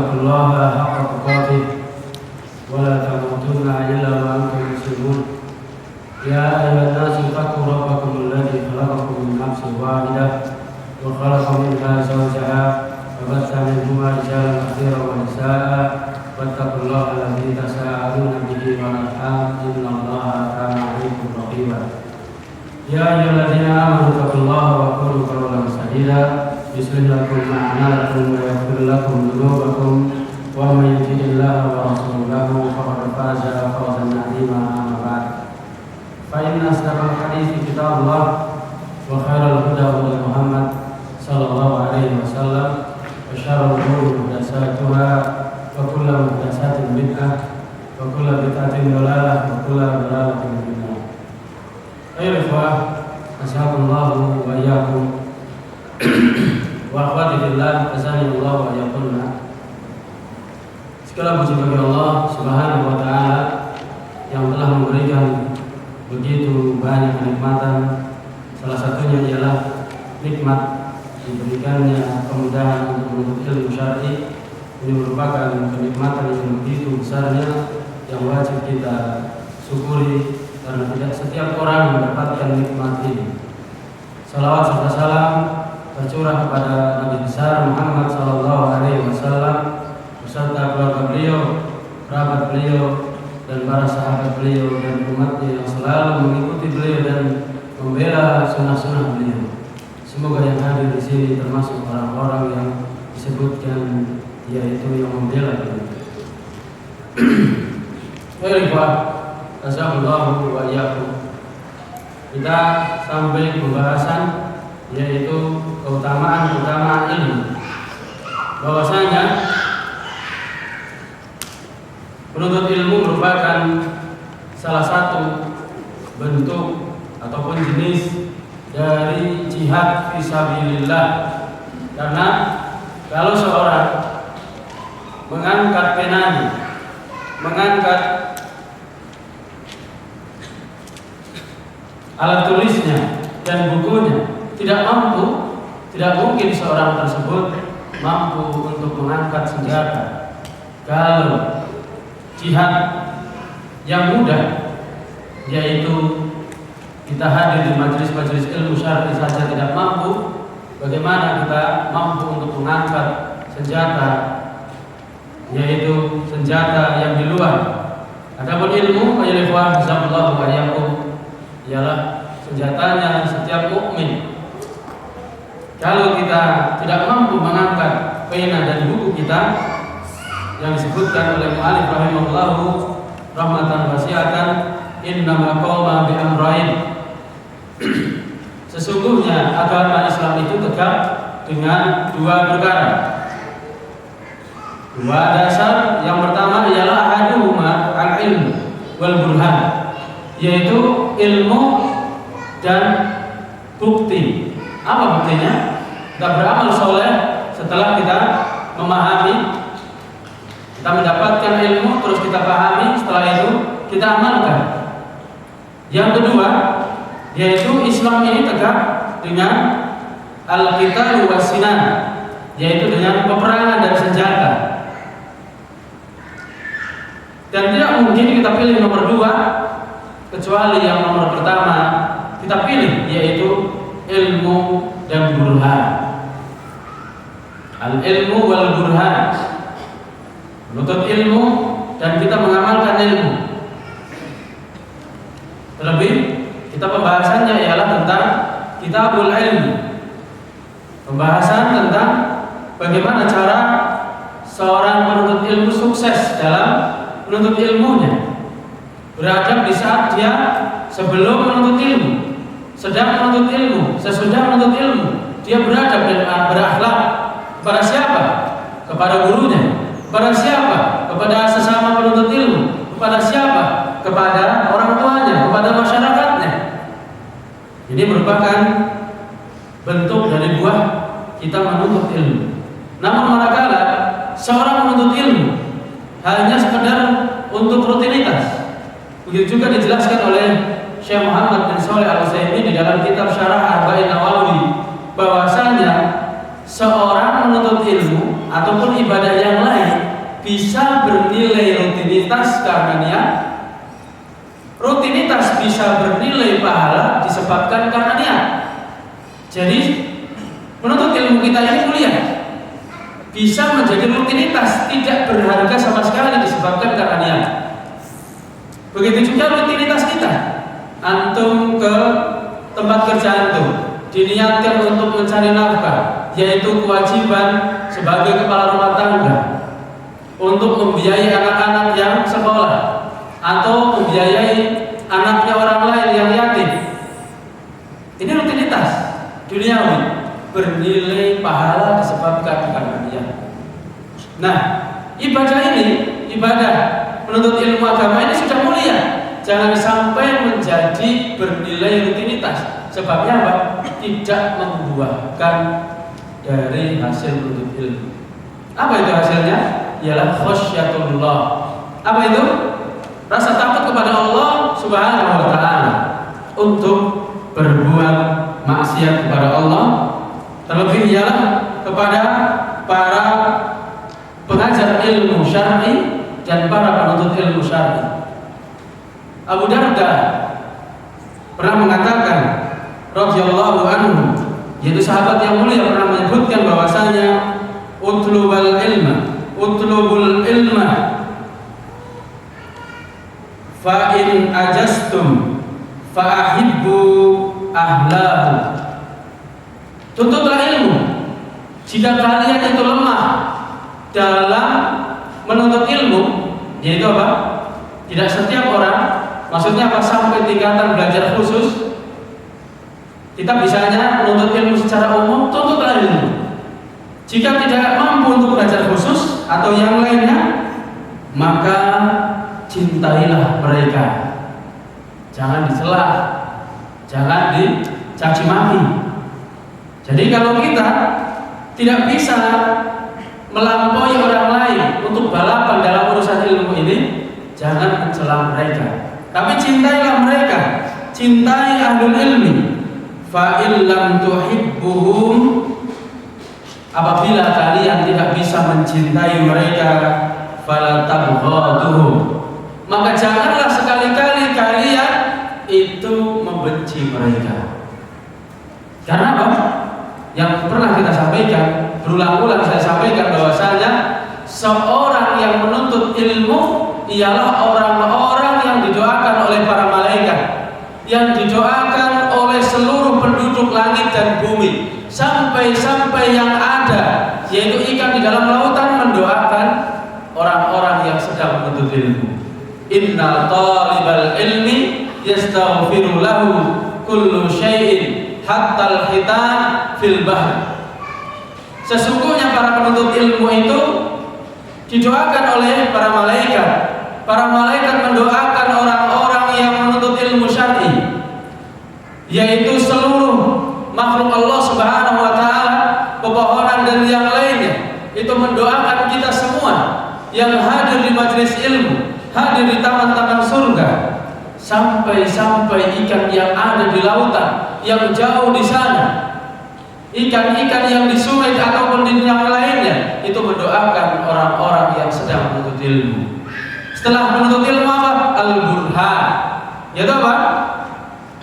واتقوا الله حق تقاته ولا تموتن إلا وأنتم مسلمون يا أيها الناس اتقوا ربكم الذي خلقكم من نفس واحدة وخلق منها زوجها وبث منهما رجالا كثيرا ونساء واتقوا الله الذي تساءلون به والأرحام إن الله كان عليكم رقيبا يا أيها الذين آمنوا اتقوا الله وقولوا قولا سديدا يصلح لكم أعمالكم ويغفر لكم ذنوبكم ومن يطع الله ورسوله فقد فاز فوزا عظيما أما بعد فإن أصدق الحديث كتاب الله وخير الهدى هدى محمد صلى الله عليه وسلم وشر الأمور محدثاتها وكل محدثات بدعة وكل بدعة ضلالة وكل ضلالة في النار. أيها الإخوة أسعد الله وإياكم wa akhwati fillah azani Allah wa yaqulna. Segala puji bagi Allah Subhanahu wa taala yang telah memberikan begitu banyak kenikmatan. Salah satunya ialah nikmat diberikannya kemudahan untuk menuntut ilmu syar'i. Ini merupakan kenikmatan yang begitu besarnya yang wajib kita syukuri karena tidak setiap orang mendapatkan nikmat ini. Salawat serta salam tercurah kepada Nabi besar Muhammad sallallahu alaihi wasallam beserta keluarga beliau, kerabat beliau dan para sahabat beliau dan umatnya yang selalu mengikuti beliau dan membela sunnah-sunnah beliau. Semoga yang hadir di sini termasuk orang-orang yang disebutkan yaitu yang membela beliau. Baiklah, azallahu wa iyyakum. Kita sampai pembahasan yaitu keutamaan ilmu. Bahwasanya menuntut ilmu merupakan salah satu bentuk ataupun jenis dari jihad fisabilillah. Karena kalau seorang mengangkat penanya, mengangkat alat tulisnya dan bukunya, tidak mungkin seorang tersebut mampu untuk mengangkat senjata. Kalau jihad yang mudah, yaitu kita hadir di majelis-majelis ilmu syar'i saja tidak mampu, bagaimana kita mampu untuk mengangkat senjata, yaitu senjata yang di luar. Adapun ilmu, ya ikhwan, jazakallahu wa iyyakum, ialah senjatanya setiap mukmin. Kalau kita tidak mampu mengangkat pena dan buku kita yang disebutkan oleh mu'allif rahimahullahu rahmatan wasi'atan, innama qawma bi amrain. Sesungguhnya agama Islam itu tegak dengan dua perkara, dua dasar. Yang pertama ialah ahaduhuma al-ilmu wal burhan, yaitu ilmu dan bukti. Apa buktinya? Kita beramal soleh setelah kita memahami, kita mendapatkan ilmu, terus kita pahami, setelah itu kita amalkan. Yang kedua, yaitu Islam ini tegak dengan al-qital was-sinan, yaitu dengan peperangan dan senjata. Dan tidak mungkin kita pilih nomor dua kecuali yang nomor pertama kita pilih, yaitu ilmu dan burhan. Al-ilmu wal burhan, menuntut ilmu dan kita mengamalkan ilmu. Terlebih kita pembahasannya ialah tentang kitabul ilmi, pembahasan tentang bagaimana cara seorang penuntut ilmu sukses dalam menuntut ilmunya. Beradab di saat dia sebelum menuntut ilmu, sedang menuntut ilmu, sesudah menuntut ilmu, dia beradab dan berakhlak. Kepada siapa? Kepada gurunya. Kepada siapa? Kepada sesama penuntut ilmu. Kepada siapa? Kepada orang tuanya, kepada masyarakatnya. Ini merupakan bentuk dari buah kita menuntut ilmu. Namun manakala seorang menuntut ilmu hanya sekedar untuk rutinitas, begitu juga dijelaskan oleh Syekh Muhammad bin Shalih Al-Utsaimin di dalam kitab Syarah Arba'in Nawawi, bahwasanya seorang menuntut ilmu ataupun ibadah yang lain bisa bernilai rutinitas karena niat. Rutinitas bisa bernilai pahala disebabkan karena niat. Jadi menuntut ilmu kita ini mulia, bisa menjadi rutinitas, tidak berharga sama sekali disebabkan karena niat. Begitu juga rutinitas kita. Antum ke tempat kerja antum diniatkan untuk mencari nafkah, yaitu kewajiban sebagai kepala rumah tangga untuk membiayai anak-anak yang sekolah atau membiayai anaknya orang lain yang yatim. Ini rutinitas duniawi, bernilai pahala disebabkan karena niat. Nah, ibadah ini, ibadah menuntut ilmu agama ini sudah mulia. Jangan sampai menjadi bernilai rutinitas. Sebabnya apa? Tidak membuahkan dari hasil menuntut ilmu. Apa itu hasilnya? Ialah khasyatullah. Apa itu? Rasa takut kepada Allah Subhanahu wa ta'ala untuk berbuat maksiat kepada Allah. Terlebih ialah kepada para pengajar ilmu syar'i dan para penuntut ilmu syar'i. Abu Darda pernah mengatakan radhiyallahu anhu, yaitu sahabat yang mulia, pernah menyebutkan bahwasanya utlubul ilma fa in ajastum fa ahibbu ahlahu. Tuntutlah ilmu jika kalian itu lemah dalam menuntut ilmu, yaitu apa? Tidak setiap orang, maksudnya apa? Sampai tingkatan belajar khusus. Kita bisanya menuntut ilmu secara umum, tuntutlah ilmu. Jika tidak mampu untuk belajar khusus atau yang lainnya, maka cintailah mereka. Jangan dicela, jangan dicaci maki. Jadi kalau kita tidak bisa melampaui orang lain untuk balapan dalam urusan ilmu ini, jangan mencela mereka, tapi cintailah mereka. Cintai ahlul ilmi. Fa in lam tuhibbuhum, apabila kalian tidak bisa mencintai mereka, fala tabghaduhum, maka janganlah sekali-kali kalian itu membenci mereka. Karena apa? Yang pernah kita sampaikan, berulang-ulang saya sampaikan bahwasanya seorang yang menuntut ilmu ialah orang-orang yang didoakan oleh para malaikat, yang didoakan oleh seluruh penduduk langit dan bumi, sampai-sampai yang ada, yaitu ikan di dalam lautan, mendoakan orang-orang yang sedang menuntut ilmu. Inna talibal ilmi yastaghfiru lahu kullu syai'in hatta al-hitan fil bahr. Sesungguhnya para penuntut ilmu itu didoakan oleh para malaikat. Para malaikat mendoakan orang-orang yang menuntut ilmu syar'i, yaitu seluruh makhluk Allah Subhanahu wa ta'ala, pepohonan dan yang lainnya, itu mendoakan kita semua yang hadir di majelis ilmu, hadir di taman-taman surga, sampai-sampai ikan yang ada di lautan yang jauh di sana, ikan-ikan yang di sungai ataupun di yang lainnya, itu mendoakan orang-orang yang sedang menuntut ilmu. Setelah menuntut ilmu apa? Al-burhan, yaitu apa?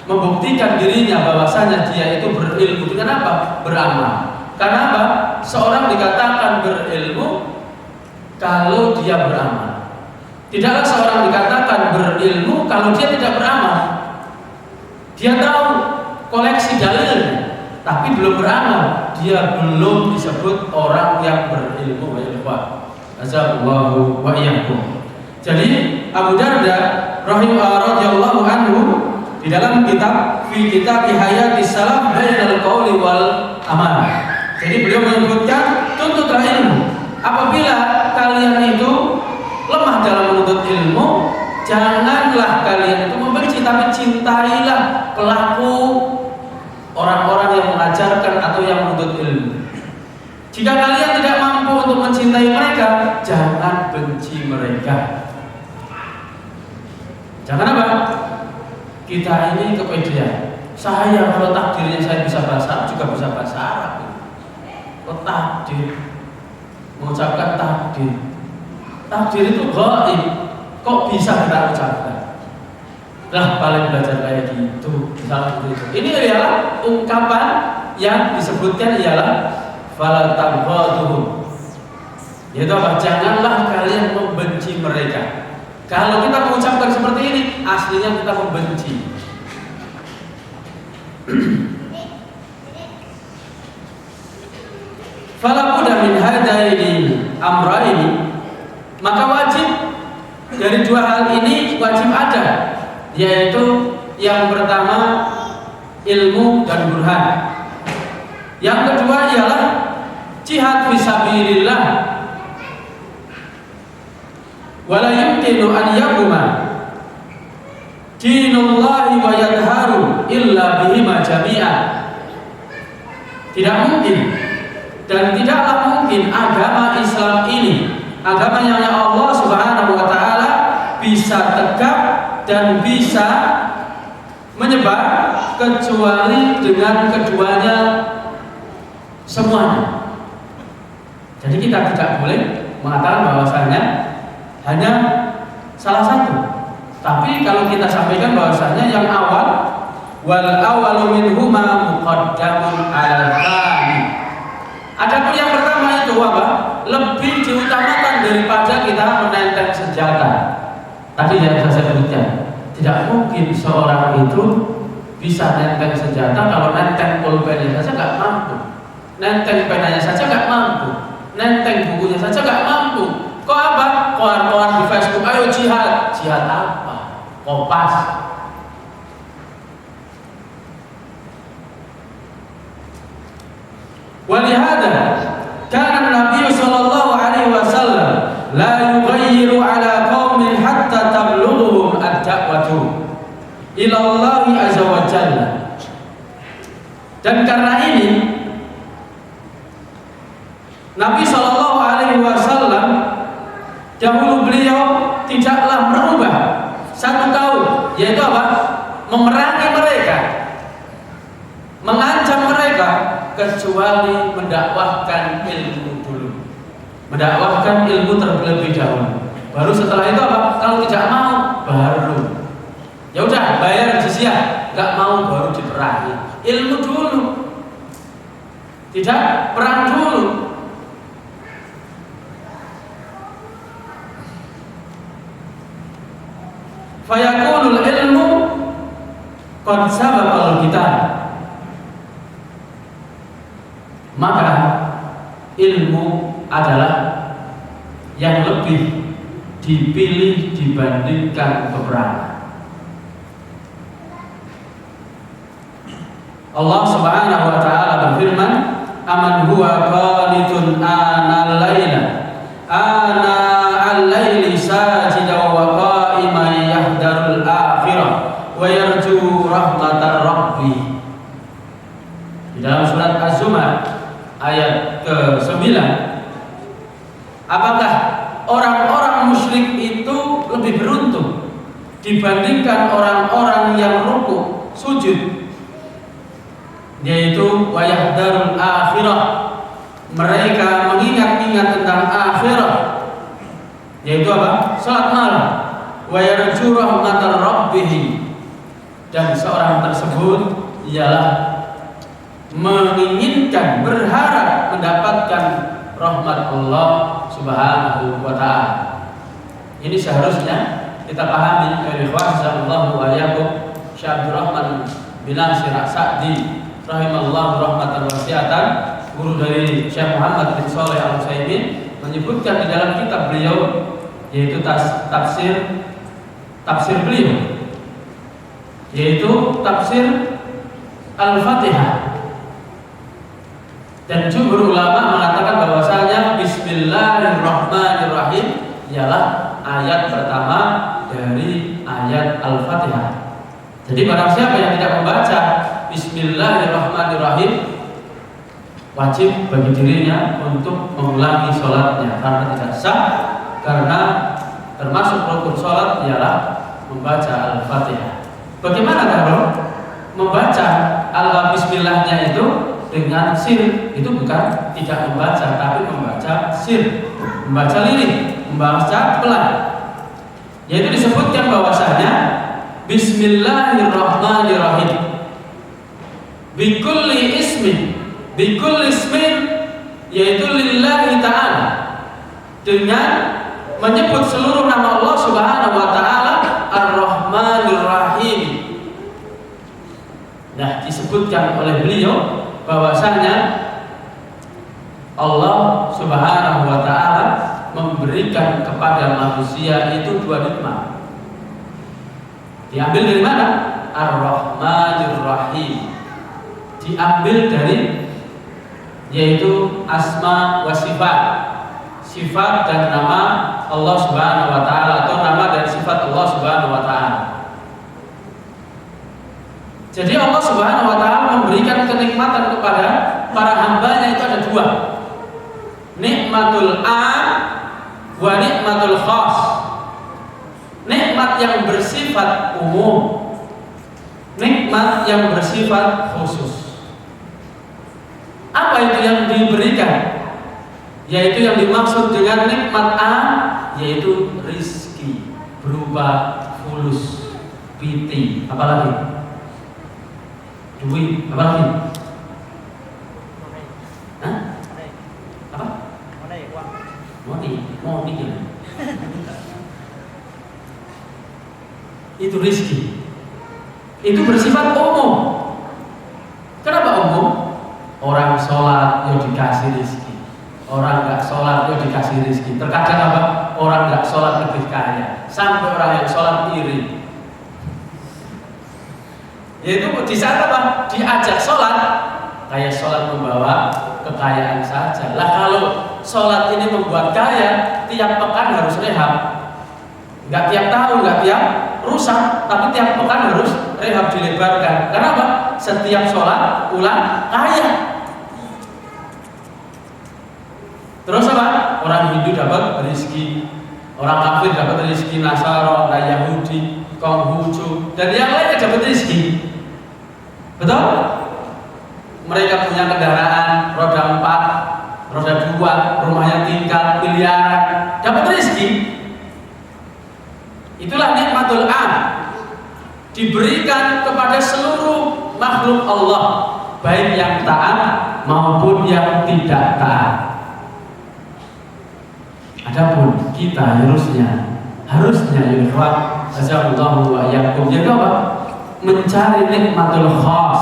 Membuktikan dirinya bahwasanya dia itu berilmu dengan apa? Beramal. Karena apa? Seorang dikatakan berilmu kalau dia beramal. Tidaklah seorang dikatakan berilmu kalau dia tidak beramal. Dia tahu koleksi dalil, tapi belum beramal. Dia belum disebut orang yang berilmu. Azallahu wa iyyakum. Jadi Abu Darda radhiyallahu anhu di dalam kitab fi kitab Hayatis Salaf bainal qauli wal amal, jadi beliau menyebutkan tuntutlah ilmu. Apabila kalian itu lemah dalam menuntut ilmu, janganlah kalian itu membenci, tapi cintailah pelaku orang-orang yang mengajarkan atau yang menuntut ilmu. Jika kalian tidak mampu untuk mencintai mereka, jangan benci mereka. Jangan apa? Kita ini kepedean. Saya kalau takdirnya saya bisa bahasa Arab, juga bisa bahasa Arab. Kok takdir? Mengucapkan takdir. takdir itu gaib, kok bisa kita ucapkan? Lah paling belajar kayak gitu, misalnya gitu. Ini adalah ungkapan yang disebutkan ialah fala tabghaduhum. Yaitu apa? Janganlah kalian membenci mereka. Kalau kita mengucapkan seperti ini, aslinya kita membenci. Fala budda min hadaini amraini, maka wajib dari dua hal ini wajib ada, yaitu yang pertama ilmu dan burhan, yang kedua ialah jihad fisabilillah. Wala yumkinu an yakuma dinullahi wa yadharu illa bihima jami'an. Tidak mungkin dan tidaklah mungkin agama Islam ini, agama yang Allah Subhanahu wa taala, bisa tegak dan bisa menyebar kecuali dengan keduanya semuanya. Jadi kita tidak boleh mengatakan bahwasanya hanya salah satu. Tapi kalau kita sampaikan bahwasanya yang awal, wal awalu minhuma muqaddamun 'alal tsani. Adapun yang pertama itu apa? Lebih diutamakan daripada kita menenteng senjata. Tadi yang saya sebutkan, tidak mungkin seorang itu bisa nenteng senjata kalau nenteng pulpennya saja nggak mampu, nenteng penanya saja nggak mampu, nenteng bukunya saja nggak mampu. Kok apa? Koar-koar di Facebook, ayo jihad. Jihad apa? Kompas. Walihada kana Nabi sallallahu alaihi wasallam la yughayyiru ala qaumin hatta tablughuhum ad-da'watu ila Allah azza wa jalla. Dan karena ini Nabi sallallahu alaihi wasallam dahulu beliau tidaklah merubah satu kaum, yaitu apa? Memerangi mereka, mengancam mereka, kecuali mendakwahkan ilmu dulu, mendakwahkan ilmu terlebih dahulu. Baru setelah itu apa? Kalau tidak mau, baru ya udah bayar jizyah, nggak mau baru diperangi. Ilmu dulu, tidak perang dulu. Fayakunul ilmu qad sabaqal kitab. Maka ilmu adalah yang lebih dipilih dibandingkan peperangan. Allah Subhanahu wa taala berfirman, "Aman huwa qanitun ana al-laila ana al-laili sajidan wa qa'iman yahdarul akhirah wa yarju rahmatar rabbi." Di dalam surat Az-Zumar ayat ke-9, apakah orang-orang musyrik itu lebih beruntung dibandingkan orang-orang yang rukuk sujud, yaitu wayahdarul akhirah, mereka mengingat-ingat tentang akhirah, yaitu apa? Salat malam, wayarju rahmatar rabbih, dan seorang tersebut ialah menginginkan, berharap mendapatkan rahmat Allah Subhanahu wa ta'ala. Ini seharusnya kita pahami dari Khawazallahu alaikum Syekh Abdul Rahman bin Nasir As-Sa'di rahimallahu rahmatan wasi'atan, guru dari Syekh Muhammad bin Shalih Al-Utsaimin, menyebutkan di dalam kitab beliau, yaitu tafsir beliau, yaitu tafsir Al-Fatihah. Dan jumhur ulama mengatakan bahwasanya Bismillahirrahmanirrahim ialah ayat pertama dari ayat Al-Fatihah. Jadi barang siapa yang tidak membaca Bismillahirrahmanirrahim, wajib bagi dirinya untuk mengulangi sholatnya karena tidak sah, karena termasuk rukun sholat ialah membaca Al-Fatihah. Bagaimana kalau membaca Bismillahnya itu dengan sir? Itu bukan tidak membaca, tapi membaca sir, membaca lirik. membaca pelan, yaitu disebutkan bahwasanya Bismillahirrahmanirrahim. Bikulli ismin, yaitu lillahi ta'ala, dengan menyebut seluruh nama Allah Subhanahu wa ta'ala Ar-Rahmanir Rahim. Nah, disebutkan oleh beliau bahwasanya Allah Subhanahu wa ta'ala memberikan kepada manusia itu dua nikmat. Diambil dari mana? Ar-Rahmanir Rahim. Diambil dari, yaitu asma wa sifat, sifat dan nama Allah Subhanahu wa ta'ala, atau nama dan sifat Allah Subhanahu wa ta'ala. Jadi Allah Subhanahu wa ta'ala memberikan kenikmatan kepada para hambanya itu ada dua, nikmatul am wa nikmatul khas. Nikmat yang bersifat umum, nikmat yang bersifat khusus. Apa itu yang diberikan? Yaitu yang dimaksud dengan nikmat A, yaitu rizki berupa fulus, piti, apalagi duit, apalagi apa? Moni gimana? Itu rizki. Itu bersifat umum. Kenapa umum? Orang sholat ya dikasih rizki, orang nggak sholat ya dikasih rizki. Terkadang apa? Orang nggak sholat lebih kaya, sampai orang yang sholat iri. Yaitu di saat apa? Diajak sholat, kayak sholat membawa kekayaan saja. Lah kalau sholat ini membuat kaya, tiap pekan harus rehab, nggak tiap tahun, nggak tiap rusak, tapi tiap pekan harus rehab dilebarkan. Kenapa? Setiap sholat ulang kaya. Terus apa? Orang Hindu dapat rezeki, orang kafir dapat rezeki, Nasara, Yahudi, Konghucu, dan yang lainnya dapat rezeki. Betul? Mereka punya kendaraan roda 4, roda 2, rumahnya tingkat miliaran, dapat rezeki. Itulah nikmatul am, diberikan kepada seluruh makhluk Allah, baik yang taat maupun yang tidak taat. Adapun kita harusnya azallahu wa iyyakum, yaitu apa? Mencari nikmatul khas.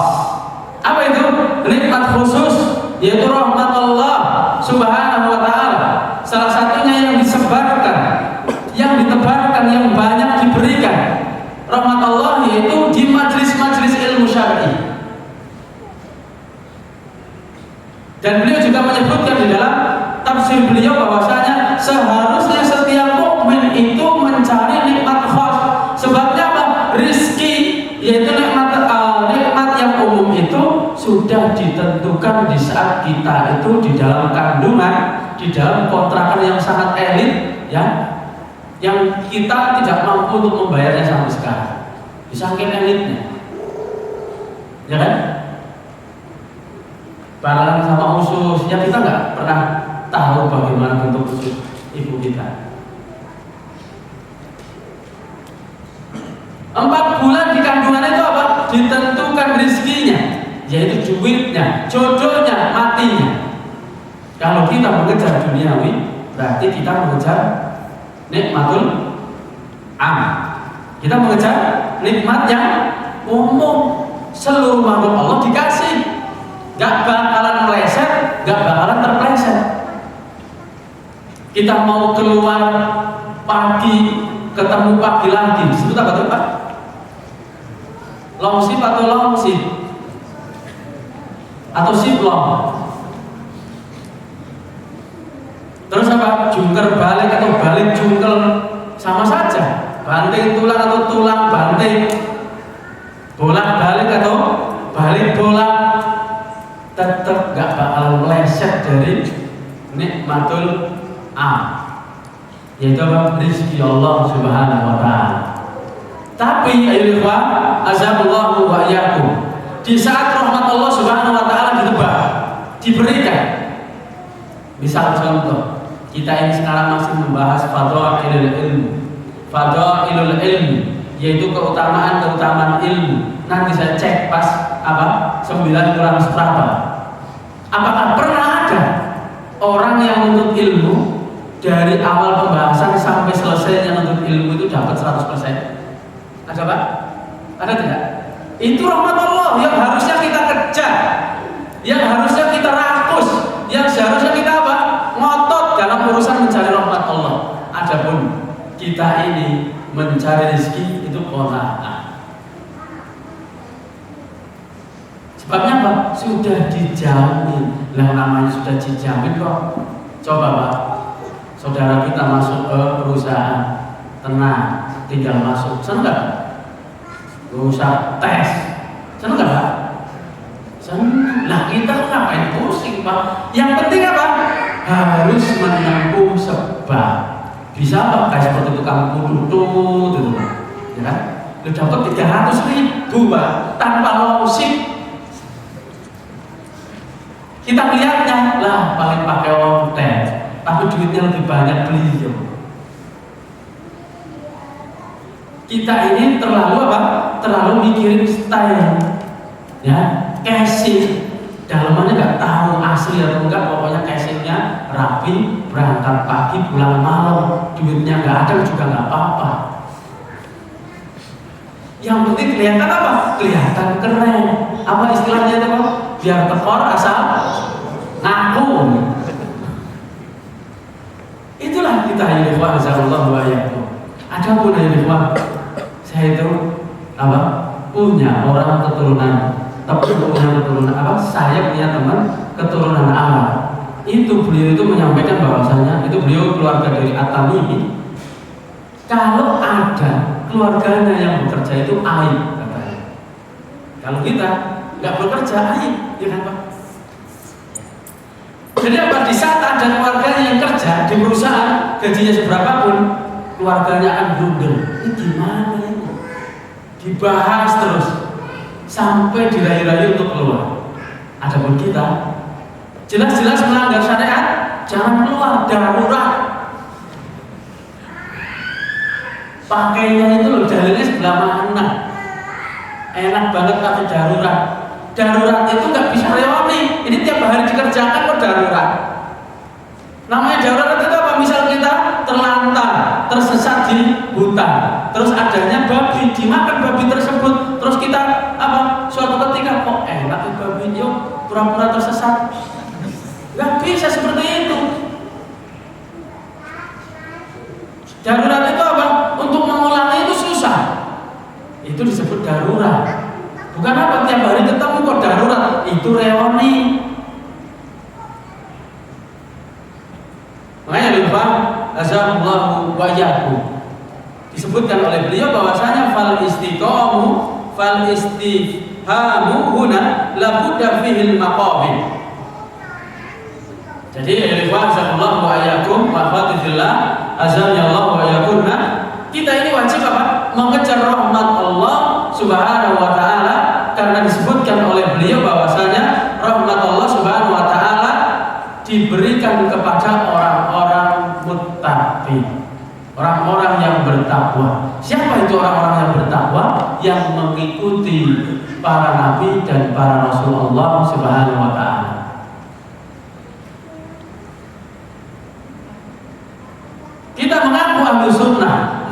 Apa itu? Nikmat khusus, yaitu rahmat Allah Subhanahu wa ta'ala. Salah satunya yang disebarkan, yang ditebarkan, yang banyak diberikan rahmat Allah, yaitu di majlis-majlis ilmu syar'i. Dan beliau juga menyebutkan di dalam tafsir beliau bahwasanya seharusnya setiap mukmin itu mencari nikmat khas. Sebabnya apa? Rizki, yaitu nikmat yang umum itu sudah ditentukan di saat kita itu di dalam kandungan, di dalam kontrakan yang sangat elit, ya, yang kita tidak mampu untuk membayarnya sampai sekarang. Saking elitnya, ya kan? Barengan sama usus, ya kita nggak pernah tahu bagaimana bentuk usus ibu kita. 4 bulan di kandungan itu apa? Ditentukan rizkinya, yaitu duitnya, jodohnya, matinya. Kalau kita mengejar duniawi, berarti kita mengejar nikmatul am. Kita mengejar nikmat yang umum, seluruh makhluk Allah dikasih, gak bakalan meleset, gak bakalan terpleset. Kita mau keluar pagi, ketemu pagi lagi, disebut apa tuh Pak? Longsip atau longsip? Atau siplong? Terus apa? Jungker balik atau balik jungkel, sama saja. Banting tulang atau tulang banting, bolak balik atau balik bolak, tetap gak bakal meleset dari nikmatul am, yaitu apa? Rizki Allah Subhanahu wa ta'ala. Tapi ayo ikhwah, azabullahu wa iyyakum, di saat rahmat Allah Subhanahu wa ta'ala ditebak, diberikan. Misal contoh, Kita ini sekarang masih membahas fadhailul ilmu. Fadhailul ilmu yaitu keutamaan ilmu. Nanti saya cek pas 9 kurang seberapa. Apakah pernah ada orang yang menuntut ilmu dari awal pembahasan sampai selesainya menuntut ilmu itu dapat 100%? Ada Pak? Ada tidak? Itu rahmat Allah yang harusnya kita kejar, yang harusnya kita rakus, yang seharusnya kita ngotot dalam urusan mencari rahmat Allah. Adapun kita ini mencari rezeki itu qanaah. Sebabnya apa? Sudah dijamin. Lah namanya sudah dijamin kok. Coba Pak, saudara kita masuk ke perusahaan, tenang, tinggal masuk, senang nggak? Gak usah tes, senang nggak Pak? Senang. Lah kita ngapain pusing Pak? Yang penting apa? Harus menempuh sebab. Bisa Pak? Kayak seperti tukang kudu gitu, ya kan? Lu dapat 300.000 Pak, tanpa losing. Kita melihatnya lah paling pakai ontel, tapi duitnya lebih banyak beliau. Kita ini terlalu terlalu mikirin style, ya, casing. Dalamannya nggak tahu asli atau enggak, pokoknya casingnya rapi, berangkat pagi pulang malam, duitnya nggak ada juga nggak apa-apa. Yang penting kelihatan apa? Kelihatan keren. Apa istilahnya itu Pak? Biar tekor asal ngaku. Itulah kita ya ikhwan azallahu wa iyyakum. Adapun ya ikhwan, saya itu punya orang keturunan, saya punya teman keturunan Arab. Itu beliau itu menyampaikan bahwasanya itu beliau keluarga dari At-Tamimi. Kalau ada keluarganya yang bekerja itu aib katanya. Kalau kita nggak bekerja aib, ya kan Pak? Jadi apa? Di saat ada keluarganya yang kerja di perusahaan, gajinya seberapapun, keluarganya akan blunder. Ini gimana ini? Dibahas terus sampai dirayu-rayu untuk keluar. Adapun kita jelas-jelas melanggar syariat, jangan keluar, darurat. Pakainya itu loh, dalilnya sebelah mana? Enak banget pakai darurat. Darurat itu nggak bisa reoni. Ini tiap hari dikerjakan kok darurat. Namanya darurat itu apa? Misal kita terlantar, tersesat di hutan, terus adanya babi, dimakan babi tersebut, terus kita suatu ketika kok enak babi, yuk pura-pura tersesat. Nggak bisa seperti itu. Darurat itu apa? Untuk mengulangi itu susah. Itu disebut darurat. Bukan apa tiap hari ketemu kok darurat, itu reoni. Makanya lupa azallahu wa iyyakum. Disebutkan oleh beliau bahwasanya fal istifhamu huna la budda fihi al-maqabil. Jadi lupa azallahu wa iyyakum wa fatillah azallahu wa iyyakunna. Kita ini wajib apa? Mengejar rahmat Allah Subhanahu wa taala, karena disebutkan oleh beliau bahwasanya rahmat Allah Subhanahu wa taala diberikan kepada orang-orang muttaqin, orang-orang yang bertakwa. Siapa itu orang-orang yang bertakwa? Yang mengikuti para nabi dan para rasul Allah Subhanahu wa taala. Kita mengaku ahlu sunnah,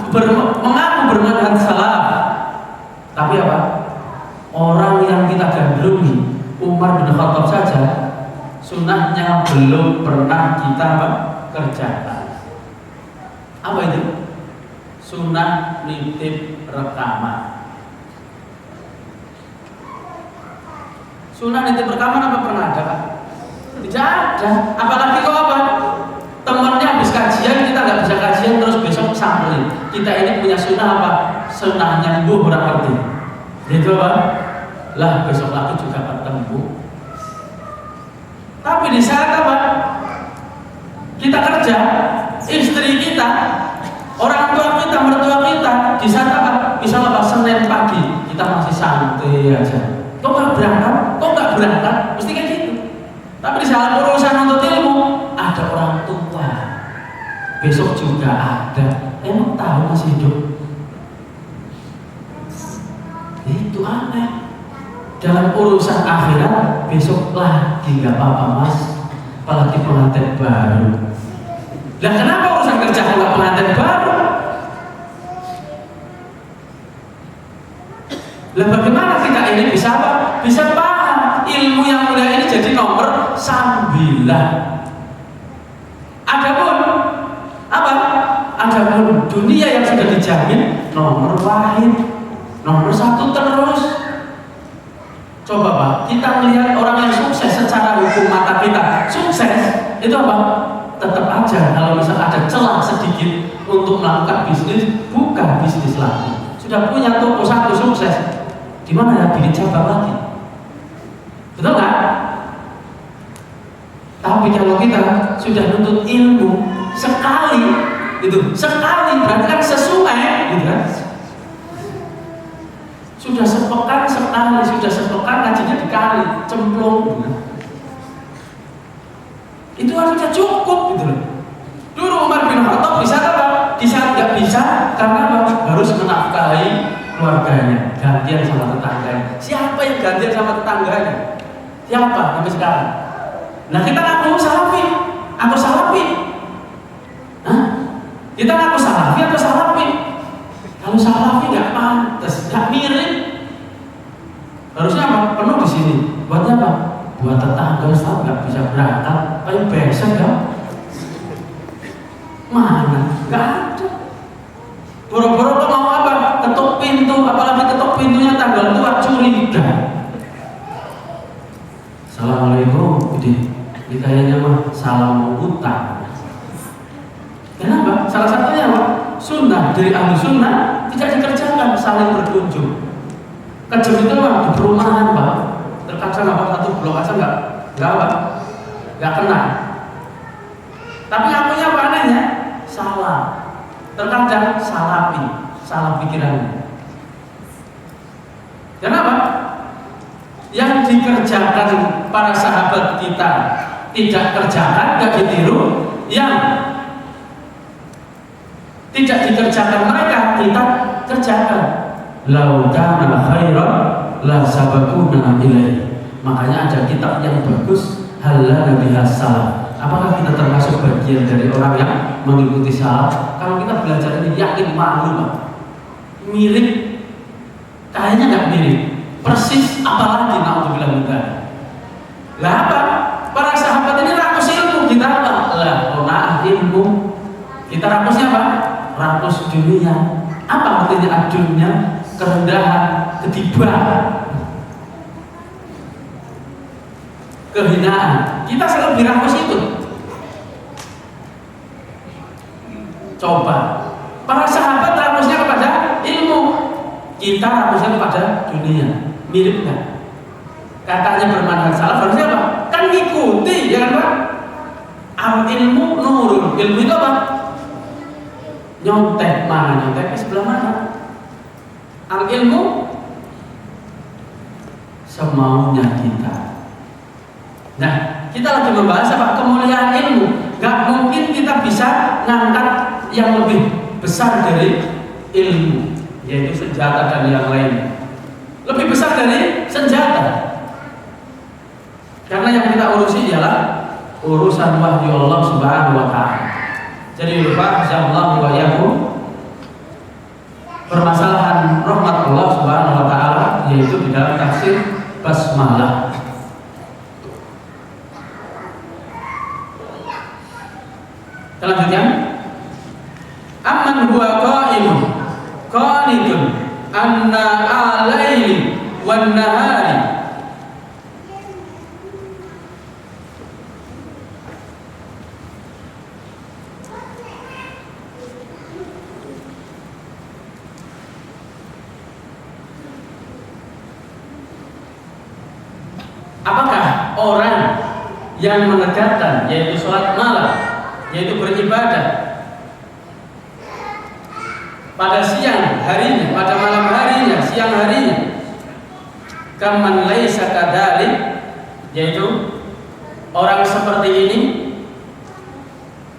mengaku bermanhaj salaf, tapi apa? Orang yang kita gandrungi, Umar bin Khattab saja, sunnahnya belum pernah kita kerjakan. Apa itu? Sunnah nitip rekaman. Sunnah nitip rekaman apa pernah ada? Tidak ada. Apalagi kok apa? Temannya habis kajian, kita nggak bisa kajian terus besok samperin. Kita ini punya sunnah apa? Sunnahnya orang ngerti. Gitu Pak. Lah besok lagi juga ketemu. Tapi di saat apa? Kita kerja, istri kita, orang tua kita, mertua kita, di saat apa? Misalnya apa? Senin pagi, kita masih santai aja. Kok nggak berangkat? Kok nggak berangkat? Mesti kayak gitu. Tapi di saat urusan untuk ilmu, ada orang tua, besok juga ada. Emang tahu masih hidup? Itu aneh. Dalam urusan akhirat besok lagi nggak apa-apa mas, apalagi pengantin baru. Dan kenapa urusan kerja kalau pengantin baru? Lah bagaimana kita ini bisa apa? Bisa paham ilmu yang mulia ini jadi nomor 9. Adapun apa? Adapun dunia yang sudah dijamin nomor wahid, nomor 1 terus. Coba Pak, kita melihat orang yang sukses secara hukum mata kita, sukses itu apa? Tetap aja kalau misal ada celah sedikit untuk melakukan bisnis, buka bisnis lagi. Sudah punya toko 1 sukses, di mana ya bikin cabang lagi? Betul nggak? Tapi kalau kita sudah nuntut ilmu sekali, itu sekali berarti kan sesuai, gitu kan? Sudah sepekan sekali, sudah sepekan ngajinya dikali, cemplung. Itu harusnya cukup gitu loh. Dulu Umar bin Khattab bisa apa? Di saat nggak bisa karena apa? Harus menafkahi keluarganya, gantian sama tetangganya. Siapa yang gantian sama tetangganya? Siapa sampai sekarang? Nah kita ngaku salafi, aku salafi. Hah? Kita ngaku salafi atau salafi? Kalau salafi nggak pantas, nggak mirip. Harusnya apa? Penuh di sini. Buatnya apa? Buat tetangga Ustaz nggak bisa berangkat, paling besok kan? Mana? Nggak ada. Boro-boro kok mau apa? Ketuk pintu, apalagi ketuk pintunya tanggal tua curiga. Assalamualaikum, ini kayaknya mah salam utang. Kenapa? Salah satunya apa? Sunnah dari ahli sunnah tidak dikerjakan saling berkunjung. Kejam itu mah di perumahan Pak, terkadang apa satu blok aja nggak kena. Tapi akunya apa anehnya? Salah. Terkadang salah pikirannya. Kenapa? Yang dikerjakan para sahabat kita tidak kerjakan, nggak ditiru. Yang tidak dikerjakan mereka, kita kerjakan. Lau kana khairan la sabaquna ilaihi. Makanya ada kitab yang bagus, halal bihas salaf. Apakah kita termasuk bagian dari orang yang mengikuti salaf? Kalau kita belajar ini yakin malu Pak. Mirip, kayaknya nggak mirip. Persis, apalagi naudzubillah min dzalik. Lah apa? Para sahabat ini rakus ilmu, kita apa? Lah, qanaah ilmu. Kita rakusnya apa? Rakus dunia. Apa artinya dunia? Kerendahan, ketibaan, kehinaan. Kita selalu dirakus itu. Coba, para sahabat rakusnya kepada ilmu, kita rakusnya kepada dunia. Mirip nggak? Katanya bermanhaj salaf harusnya apa? Kan ngikuti, ya kan Pak? Al ilmu nurun. Ilmu itu apa? Nyontek mana? Nyontek ke sebelah mana? Al ilmu semaunya kita. Nah, kita lagi membahas apa? Kemuliaan ilmu. Gak mungkin kita bisa ngangkat yang lebih besar dari ilmu, yaitu senjata dan yang lain. Lebih besar dari senjata. Karena yang kita urusi ialah urusan wahyu Allah Subhanahu wa ta'ala. Jadi lupa insyaallah wa yakum permasalahan rahmat Allah Subhanahu wa ta'ala, yaitu di dalam tafsir basmalah. Selanjutnya, amman huwa qa'imun qanitun anna al-laili wan nahari. Apakah orang yang menegakkan, yaitu sholat malam, yaitu beribadah pada siang harinya, pada malam harinya, siang harinya, kaman laisa kadzalik, yaitu orang seperti ini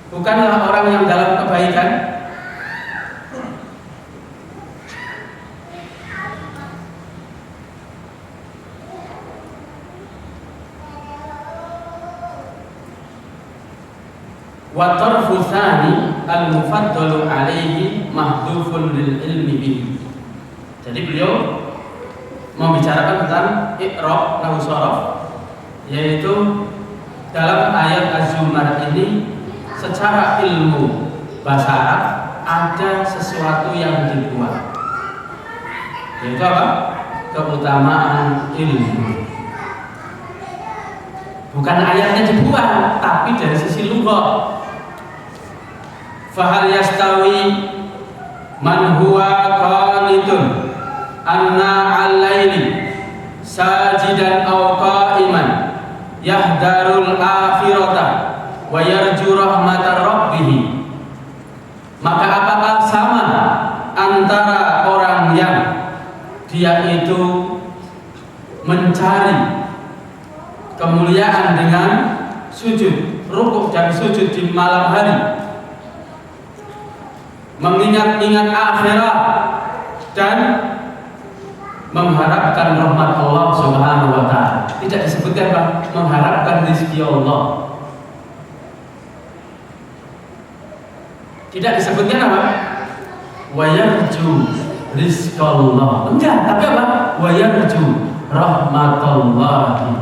bukanlah orang yang dalam kebaikan. Wa tarfu tsani al-mufaddalu alaihi mahdhufun lil ilmi bihi. Jadi beliau membicarakan tentang i'rab nahwu sharaf, yaitu dalam ayat Az-Zumar ini secara ilmu bahasa Arab ada sesuatu yang dibuat, yaitu apa? Keutamaan ilmu. Bukan ayatnya dibuat, tapi dari sisi lugha. Fahal yastawi man huwa qanitun anna al-laili sajidan aw qa'iman yahdarul akhirata wa yarju rahmatar rabbih. Maka apakah sama antara orang yang dia itu mencari kemuliaan dengan sujud, rukuk dan sujud di malam hari, mengingat-ingat akhirat dan mengharapkan rahmat Allah Subhanahu wa taala. Tidak disebutkan Pak, mengharapkan rezeki Allah. Tidak disebutkan apa? Wa yarju rizqallah. Enggak, tapi apa? Wa yarju rahmatallahi.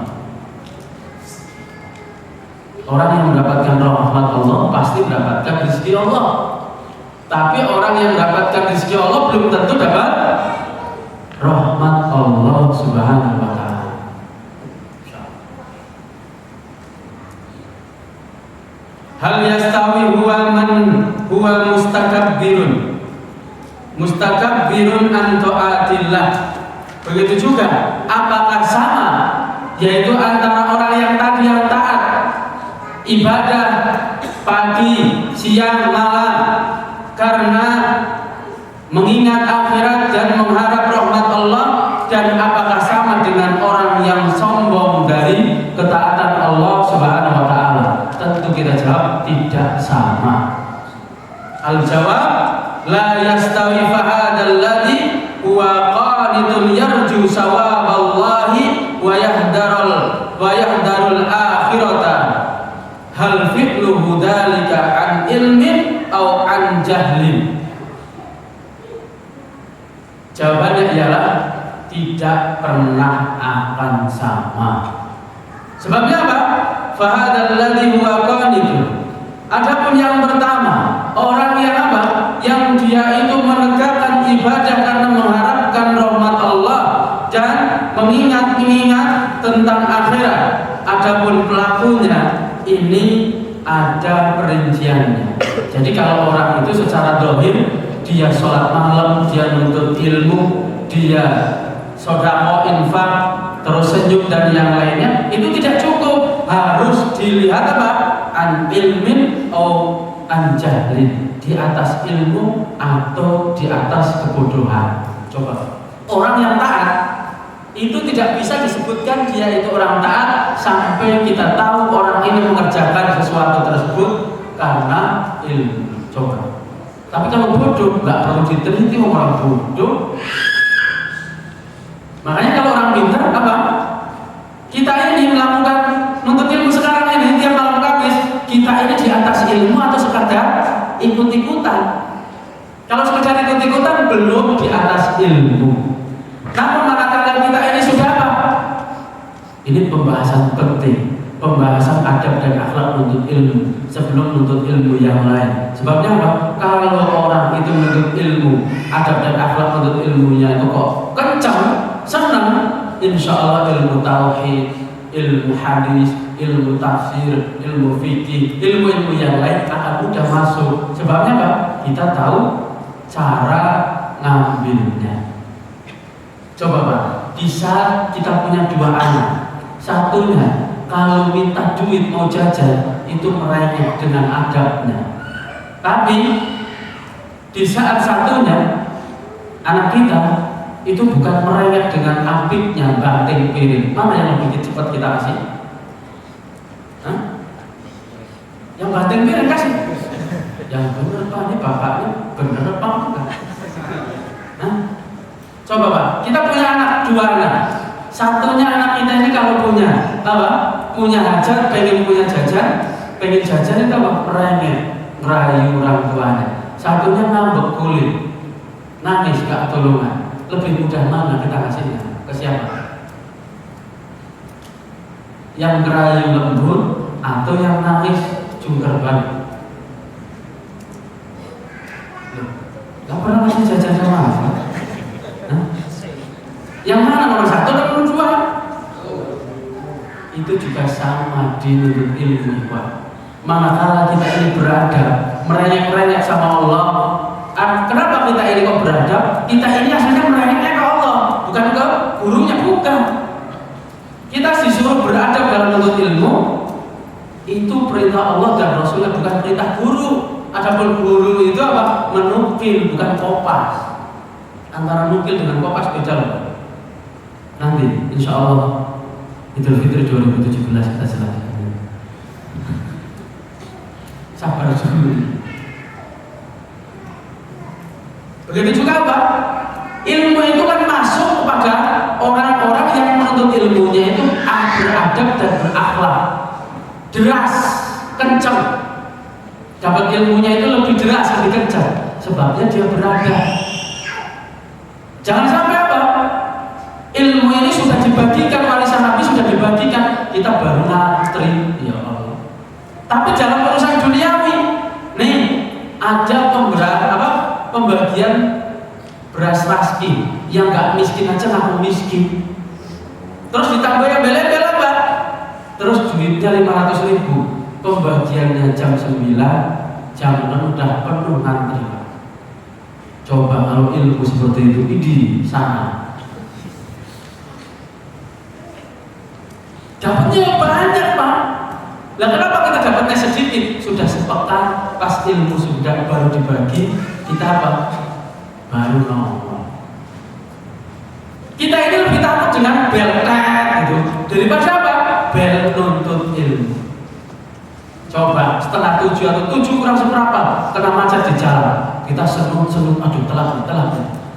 Orang yang mendapatkan rahmat Allah pasti mendapatkan rezeki Allah. Tapi orang yang mendapatkan rezeki Allah belum tentu dapat rahmat Allah Subhanahu wa taala. Hal yastawi huwa man huwa mustakabbirun an taatillah. Begitu juga apakah sama, yaitu antara orang yang tadi yang taat ibadah pagi, siang, malam karena mengingat akhirat dan mengharap rahmat Allah, dan apakah sama dengan orang yang sombong dari ketaatan Allah Subhanahu wa taala? Tentu kita jawab tidak sama. Al-jawab la yastawi fahadal ladzi huwa qanitun yarju sawaballahi wa yahdarul akhirata. Hal fi'luhu dzalika an ilmin aw an jahlin? Jawabannya ialah tidak pernah akan sama. Sebabnya apa? Fahadal ladzi huwa qanitun. Adapun yang pertama, orang yang apa? Yang dia itu menegakkan ibadah karena mengharapkan rahmat Allah dan mengingat-ingat tentang akhirat. Adapun pelakunya ini ada perinciannya. Jadi kalau orang itu secara zahir dia sholat malam, dia nuntut ilmu, dia sedekah, infak, terus senyum dan yang lainnya, itu tidak cukup. Harus dilihat apa? An ilmin atau an jahlin, di atas ilmu atau di atas kebodohan. Coba orang yang taat itu tidak bisa disebutkan dia itu orang taat sampai kita tahu orang ini mengerjakan sesuatu tersebut karena ilmu. Coba. Tapi kalau bodoh nggak perlu diteliti orang bodoh. Makanya kalau orang pintar apa? Kita ini melakukan nuntut ilmu sekarang ini tiap malam Kamis, kita ini di atas ilmu atau sekadar ikut-ikutan? Kalau sekadar ikut-ikutan belum di atas ilmu. Namun manakala kita ini sudah apa? Ini pembahasan penting, pembahasan adab dan akhlak untuk ilmu sebelum menuntut ilmu yang lain. Sebabnya apa? Kalau orang itu menuntut ilmu, adab dan akhlak menuntut ilmunya itu kok kencang, senang, insya Allah ilmu tauhid, ilmu hadis, ilmu tafsir, ilmu fikih, ilmu-ilmu yang lain akan mudah masuk. Sebabnya apa? Kita tahu cara ngambilnya. Coba Pak, di saat kita punya dua anak, satunya kalau minta duit mau jajan itu merengek dengan adabnya. Tapi di saat satunya anak kita itu bukan merengek dengan apiknya banting piring. Mana yang lebih cepat kita kasih? Hah? Yang banting piring kasih. Yang benar Pak, ini bapaknya benar apa enggak? Hah? Coba Pak, kita punya anak, 2 anak. Satunya anak kita ini kalau punya apa? Punya hajat, pengen punya jajan, pengen jajan itu apa? Merengek, ngerayu orang tuanya. Satunya ngambek kulit, nangis gak tolongan. Lebih mudah mana kita kasihnya? Ke siapa? Yang ngerayu lembut atau yang nangis jungkir balik? Gak pernah kasih jajan sama apa? Yang mana nomor 1 dan nomor 2? Itu juga sama di nuntut ilmu Pak. Manakala kita ini beradab, merengek-merengek sama Allah. Kenapa kita ini kok beradab? Kita ini aslinya merengeknya ke Allah, bukan ke gurunya, bukan. Kita disuruh beradab dalam menuntut ilmu. Itu perintah Allah dan Rasulnya, bukan perintah guru. Adapun guru itu apa? Menukil, bukan kopas. Antara nukil dengan kopas beda loh. Nanti insya Allah Idul Fitri 2017 kita jelaskan. Sabar dulu. Begitu juga apa? Ilmu itu kan masuk kepada orang-orang yang menuntut ilmunya itu beradab dan berakhlak. Deras, kencang. Dapat ilmunya itu lebih deras, lebih kencang. Sebabnya dia beradab. Jangan sampai apa? Ilmu ini sudah dibagikan, warisan Nabi sudah dibagikan, kita baru ngantri, ya Allah. Tapi dalam urusan duniawi, nih ada pembagian beras raski, yang nggak miskin aja ngaku miskin. Terus ditambah yang bela-bela Pak. Terus duitnya 500.000. Pembagiannya jam 9, jam 6 udah penuh ngantri Pak. Coba kalau ilmu seperti itu di sana. Dapatnya banyak Pak. Lah kenapa kita dapatnya sedikit? Sudah sepekan pas ilmu sudah baru dibagi, kita apa? Baru nongol. Kita ini lebih takut dengan bel gitu daripada apa? Bel nuntut ilmu. Coba setengah 7 atau 7 kurang seberapa kena macet di jalan, kita senung-senung, aduh telat.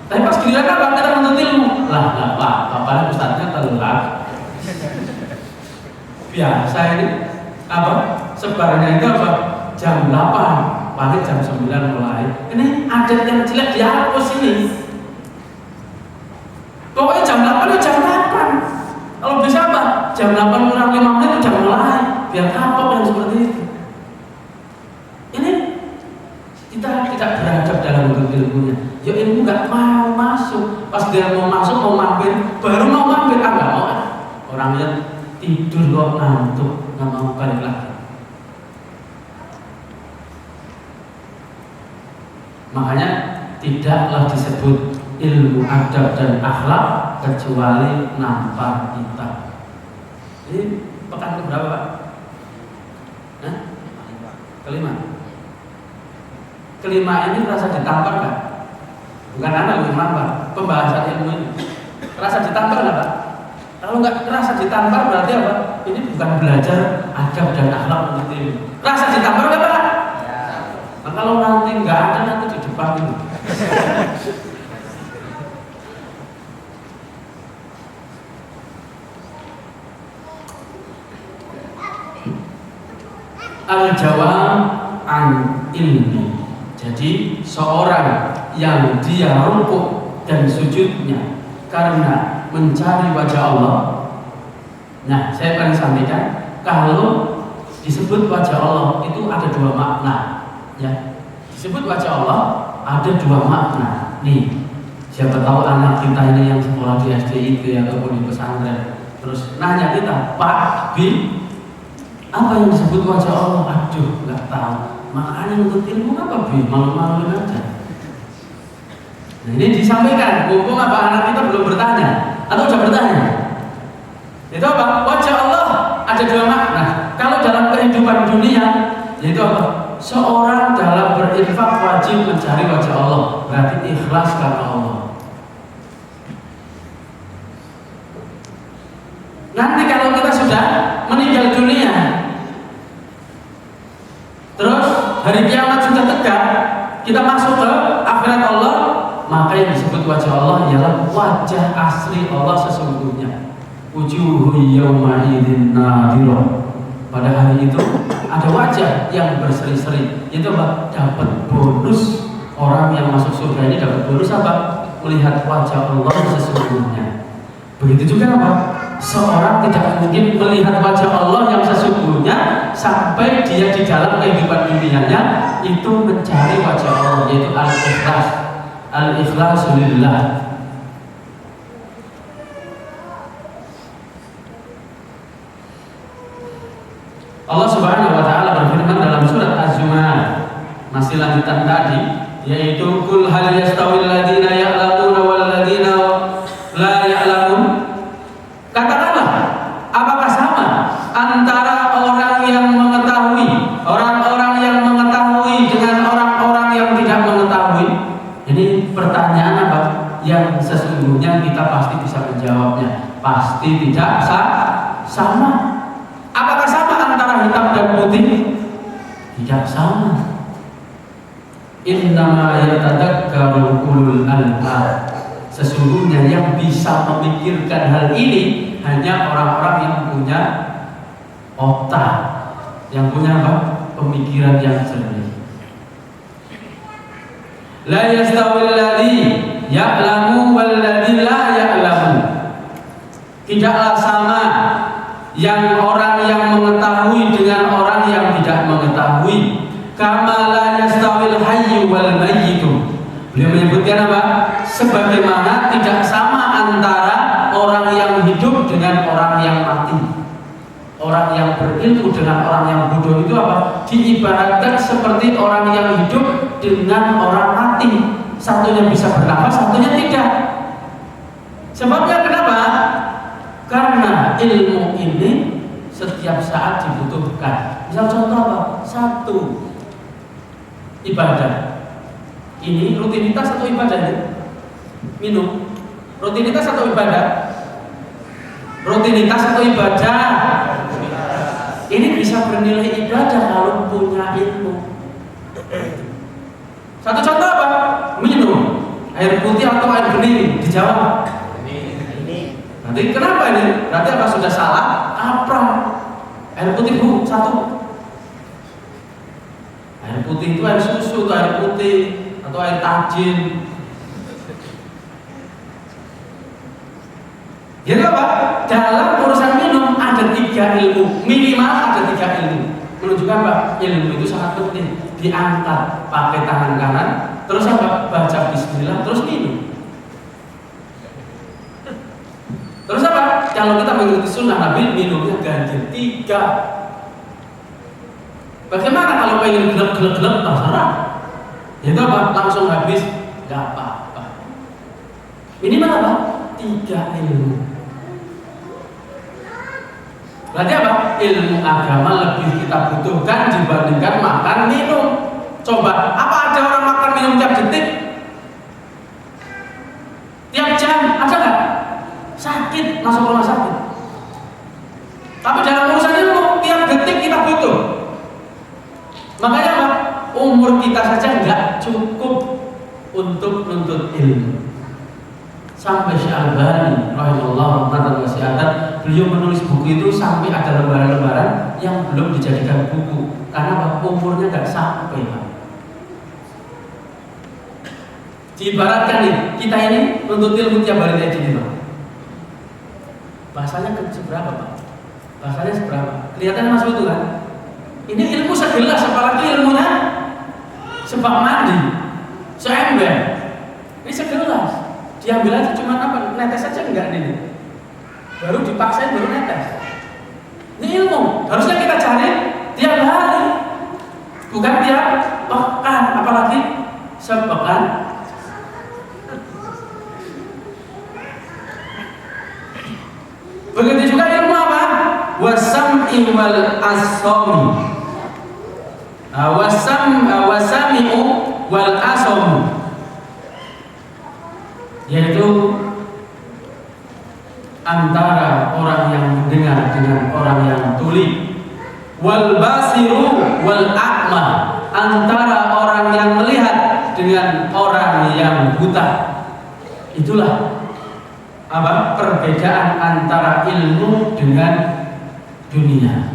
Tapi pas giliran apa? Kita nuntut ilmu. Lah Pak, bapaknya ustadznya telat. Biasa ini apa? Sebarannya itu apa? Jam 8, paling jam 9 mulai. Ini adat yang jelek dihapus ini. Pokoknya jam 8 itu jam 8. Kalau bisa apa? Jam 8 kurang 5 menit udah mulai. Biar kapok yang seperti itu. Ini kita tidak beradab dalam bentuk ilmunya. Ya ilmu nggak mau masuk. Pas dia mau masuk mau mampir, baru mau mampir nggak mau. Orangnya tidur kok ngantuk, nggak mau balik lagi. Makanya tidaklah disebut ilmu adab dan akhlak kecuali nampak kita. Ini pekan keberapa Pak? Kelima ini rasa ditampar nggak? Bukan anak yang menambah, pembahasan ilmu ini. Rasa ditampar nggak Pak? Kalau nggak rasa ditampar berarti apa? Ini bukan belajar adab dan akhlak untuk ilmu. Rasa ditampar nggak Pak? Ya. Nah, kalau nanti nggak ada nanti di depan ini. Al-jawab an ilmi. Jadi seorang yang dia rukuk dan sujudnya karena mencari wajah Allah. Nah, saya akan sampaikan kalau disebut wajah Allah itu ada 2 makna. Ya, disebut wajah Allah ada 2 makna. Nih, siapa tahu anak kita ini yang sekolah di SDIT ataupun di pesantren, terus nanya kita, Pak, Bi, apa yang disebut wajah Allah? Aduh, nggak tahu. Makanya untuk ilmu apa Bi? Malu-maluin aja. Nah, ini disampaikan. Mumpung apa anak kita belum bertanya atau sudah bertanya? Itu apa? Wajah Allah ada 2 makna. Kalau dalam kehidupan dunia, yaitu apa? Seorang dalam berinfak wajib mencari wajah Allah. Berarti ikhlas karena Allah. Nanti kalau kita sudah meninggal dunia, terus hari kiamat sudah tegak, kita masuk ke akhirat Allah, maka yang disebut wajah Allah ialah wajah asli Allah sesungguhnya. Wujuhun yawma idzin nadhirah. Pada hari itu ada wajah yang berseri-seri. Itu apa? Dapat bonus. Orang yang masuk surga ini dapat bonus apa? Melihat wajah Allah sesungguhnya. Begitu juga apa? Seorang tidak mungkin melihat wajah Allah yang sesungguhnya sampai dia di dalam kehidupan dunianya itu mencari wajah Allah, yaitu al-ikhlas. Al-ikhlasu lillah. Allah Subhanahu wa taala berfirman dalam surat Az-Zumar, masih lanjutan tadi, yaitu qul hal yastawil ladzina ya'lamuna wal ladzina la ya'lamun. Katakanlah, apakah sama antara orang yang mengetahui, orang-orang yang mengetahui dengan orang-orang yang tidak mengetahui? Ini pertanyaan apa? Yang sesungguhnya kita pasti bisa menjawabnya. Pasti tidak sama. Apakah sama antara hitam dan putih? Tidak sama. Innama yatadakkaru ulul albab. Sesungguhnya yang bisa memikirkan hal ini hanya orang-orang yang punya otak, yang punya apa? Pemikiran yang jernih. La yastawil ladzi ya'lamu wal ladzi la ya'lamu. Tidaklah sama yang orang yang mengetahui dengan orang yang tidak mengetahui. Kama la yastawil hayyu wal mayyitu. Beliau menyebutkan apa? Sebagaimana tidak sama antara orang yang hidup dengan orang yang mati. Orang yang berilmu dengan orang yang bodoh itu apa? Diibaratkan seperti orang yang hidup dengan orang mati. Satunya bisa bernafas, satunya tidak. Sebabnya kenapa? Karena ilmu ini setiap saat dibutuhkan. Misal contoh apa? Satu, ibadah. Ini rutinitas atau ibadah ini? Minum. Rutinitas atau ibadah? Rutinitas atau ibadah? Ini bisa bernilai ibadah kalau punya ilmu. Satu contoh apa? Minum. Air putih atau air bening? Dijawab. Nanti kenapa ini? Berarti apa sudah salah? Apa? Air putih bu, satu. Air putih itu air susu, atau air putih, atau air tajin. Jadi apa? Dalam urusan minum ada 3 ilmu, minimal ada 3 ilmu. Menunjukkan apa? Ilmu itu sangat penting. Diangkat pakai tangan kanan, terus apa? Baca bismillah, terus minum. Terus apa? Kalau kita mengikuti sunnah Nabi, minumnya ganjil 3. Bagaimana kalau pengen gelap-gelap terserah? Itu apa? Langsung habis, gak apa-apa. Minimal apa? 3 ilmu. Berarti apa? Ilmu agama lebih kita butuhkan dibandingkan makan minum. Coba, apa ada orang makan minum tiap detik? Tiap jam? Ada nggak? Sakit, masuk rumah sakit. Tapi dalam urusan ilmu, tiap detik kita butuh. Makanya apa? Umur kita saja nggak cukup untuk menuntut ilmu. Sampai Syekh Albani rahimahullah ta'ala beliau menulis buku itu sampai ada lembaran-lembaran yang belum dijadikan buku karena umurnya nggak sampai. Diibaratkan nih, kita ini menuntut ilmu tiap hari kayak gini Pak. Bahasanya seberapa Pak? Bahasanya seberapa? Kelihatan masuk itu kan? Ini ilmu segelas, apalagi ilmunya sebab mandi, seember. Ini segelas. Diambil aja cuma apa? Netes aja enggak ini. Baru dipaksain baru netes. Ini ilmu. Harusnya kita cari tiap hari. Bukan tiap pekan, apalagi sepekan. Begitu juga ilmu apa? Wasam'i wal asami. Wasami'u wal asamu. Yaitu antara orang yang mendengar dengan orang yang tuli. Wal basiru wal a'ma, antara orang yang melihat dengan orang yang buta. Itulah perbedaan antara ilmu dengan dunia,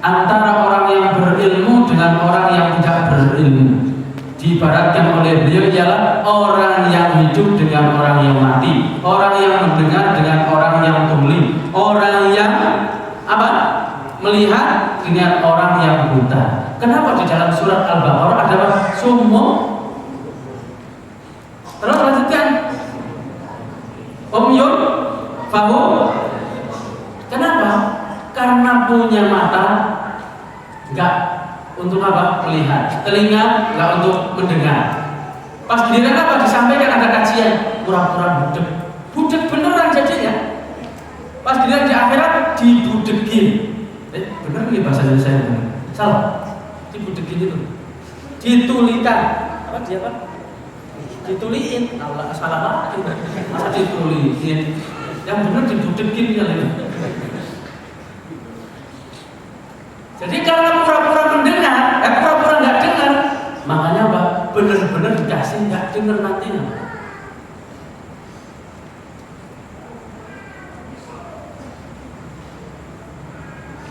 antara orang yang berilmu dengan orang yang tidak berilmu. Diibaratkan oleh beliau ialah orang yang hidup dengan orang yang mati, orang yang mendengar dengan orang yang tuli, orang yang melihat dengan orang yang buta. Kenapa di dalam surat Al-Baqarah ada summu? Terus lanjutkan umyun fahum. Kenapa? Karena punya mata enggak untuk melihat, telinga enggak untuk mendengar. Pas giliran disampaikan ada kajian, pura-pura budek beneran jadinya. Pas giliran di akhirat dibudekin. Bener nih bahasa Indonesia ini? Salah. Dibudekin itu. Ditulikan. Dituliin. Allah salah lagi. Masa dituliin? Yang bener dibudekin ya. Jadi karena pura-pura mendengar, pura-pura nggak dengar, makanya benar-benar dikasih nggak dengar nantinya.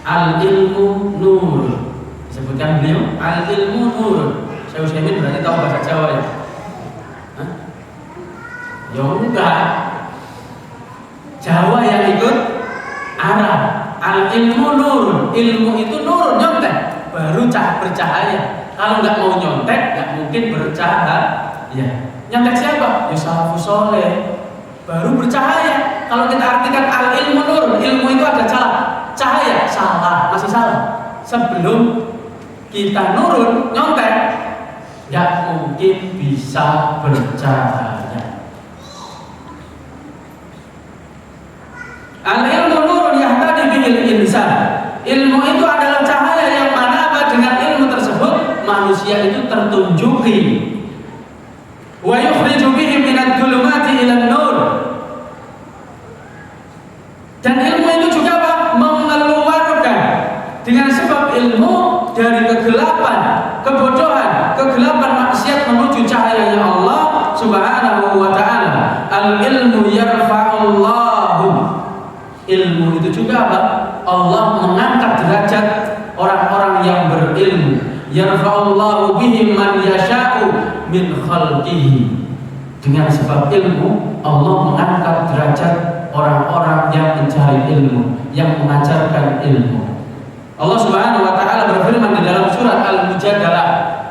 Al-ilmu nur, disebutkan beliau al-ilmu nur. Saya usahain berarti tahu bahasa Jawa ya? Ya enggak, Jawa yang ikut Arab. Al-ilmu nur, ilmu itu nur, nyontek, baru bercahaya. Kalau nggak mau nyontek, nggak mungkin bercahaya. Nyontek siapa? Ya salafus soleh, baru bercahaya. Kalau kita artikan al-ilmu nur, ilmu itu ada cahaya, salah, masih salah. Sebelum kita nurun, nyontek, nggak mungkin bisa bercahaya. Al-ilmu nurun yahtadi bihil insan. Ilmu itu adalah cahaya yang mana dengan ilmu tersebut manusia itu tertunjuki. Wa yukhriju bihi minadh dhulumati ilan nur. Dan ilmu itu juga mengeluarkan dengan sebab ilmu dari kegelapan, kebodohan, kegelapan maksiat menuju cahayanya Allah Subhanahu wa ta'ala. Al-ilmu yarfa'ullahu. Ilmu itu juga Allah mengangkat derajat orang-orang yang berilmu. Yarfa'ullahu bihi man yasha'u min khalqihi. Dengan sebab ilmu Allah mengangkat derajat orang-orang yang mencari ilmu, yang mengajarkan ilmu. Allah Subhanahu wa ta'ala berfirman di dalam surat Al-Mujadalah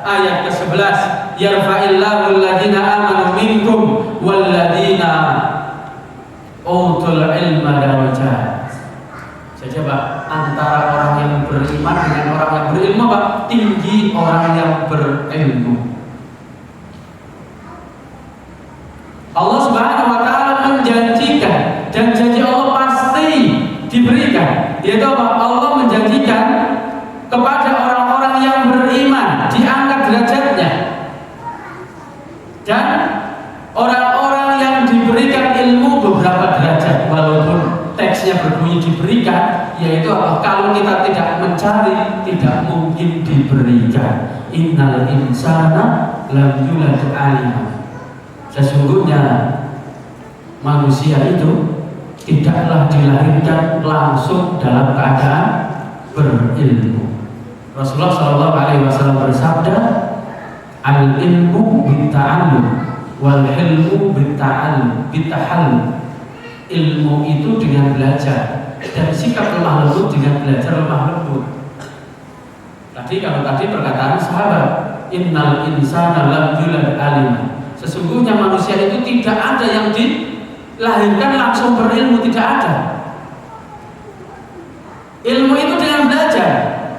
ayat ke-11, yarfa'illahu alladhina amanu minkum walladhina utul ilma darajat. Jadi antara orang yang beriman dengan orang yang berilmu tinggi orang yang berilmu. Allah Subhanahu wa ta'ala menjanjikan, dan janji Allah pasti diberikan, yaitu Allah menjanjikan kepada orang-orang yang beriman diangkat derajatnya, dan orang-orang yang diberikan ilmu beberapa derajat, walaupun teksnya berbunyi diberikan, yaitu kalau kita tidak mencari tidak mungkin diberikan. Innal insana lam yulad alima. Sesungguhnya manusia itu tidaklah dilahirkan langsung dalam keadaan berilmu. Rasulullah SAW bersabda, al-ilmu bitta'allum wal ilmu bitta'allum. Ilmu itu dengan belajar, dan sikap lemah lembut dengan belajar lemah lembut. Kalau tadi perkataan sahabat, innal insana lam yulad alima. Sesungguhnya manusia itu tidak ada yang dilahirkan langsung berilmu, tidak ada. Ilmu itu dengan belajar,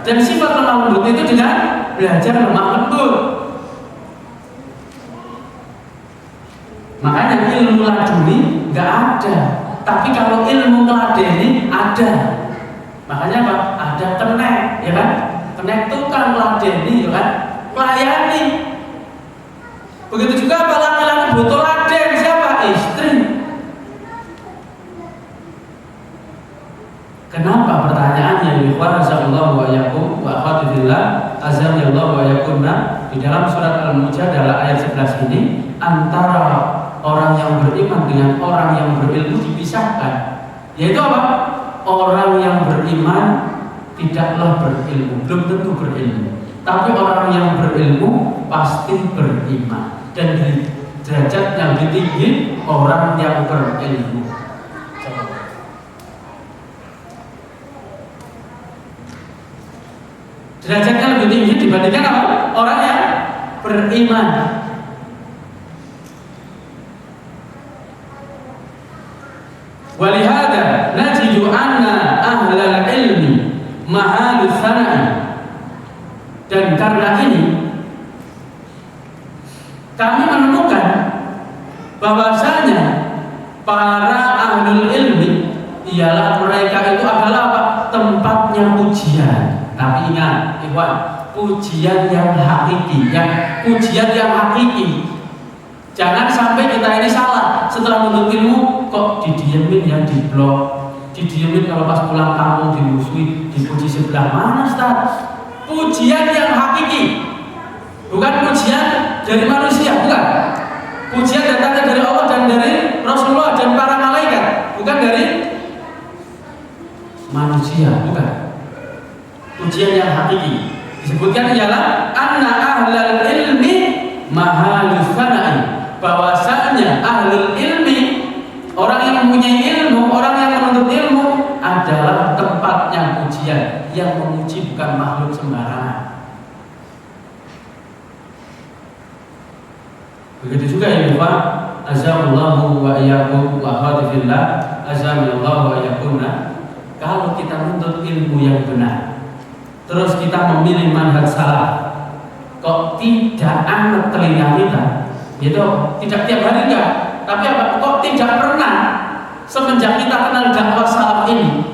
dan sifat lemah lembut itu dengan belajar lemah lembut. Makanya ilmu laduni nggak ada, tapi kalau ilmu meladeni ada. Makanya ada kenek, ya kan? Kenek tukang meladeni, ya kan? Melayani. Begitu juga laki-laki butuh laden, siapa? Istri. Kenapa pertanyaannya? Ikhwan azallahu wa yakum wa akhwati fillah azallahu wa yakumna. di dalam surat Al-Mujadalah ayat 11 ini, antara orang yang beriman dengan orang yang berilmu dipisahkan. Yaitu apa? Orang yang beriman tidaklah berilmu, belum tentu berilmu. Tapi orang yang berilmu pasti beriman. Dan di derajat yang lebih tinggi orang yang berilmu. Derajatnya lebih tinggi dibandingkan apa? Orang yang beriman. Walihada najidu anna ahlal ilmi mahalus sana'i. Dan karena ini kami menemukan bahwasanya para ahlul ilmi ialah mereka itu adalah apa? Tempatnya pujian. Tapi ingat, ikhwan, pujian yang hakiki, pujian yang hakiki. Jangan sampai kita ini salah. Setelah menuntut ilmu kok didiemin ya, di blok, didiemin kalau pas pulang kampung dimusuhi, dipuji sebelah mana, Ustaz? Pujian yang hakiki, bukan pujian dari manusia, bukan. Pujian datangnya dari Allah dan dari Rasulullah dan para malaikat, bukan dari manusia, bukan. Pujian yang hakiki disebutkan ialah anna ahlal ilmi mahalus sana'i, bahwasanya ahlul ilmi, orang yang mempunyai ilmu, orang yang menuntut ilmu adalah tempatnya pujian. Yang memuji bukan makhluk sembarangan. Begitu juga ya Bapak, azamullahu wa iyyakum wa khadifillah, azamullahu wa iyyakunna. Kalau kita menuntut ilmu yang benar, terus kita memilih manhaj salah, kok tidak anget telinga kita, gitu, tidak tiap hari enggak, tapi apa? Kok tidak pernah semenjak kita kenal dakwah salaf ini,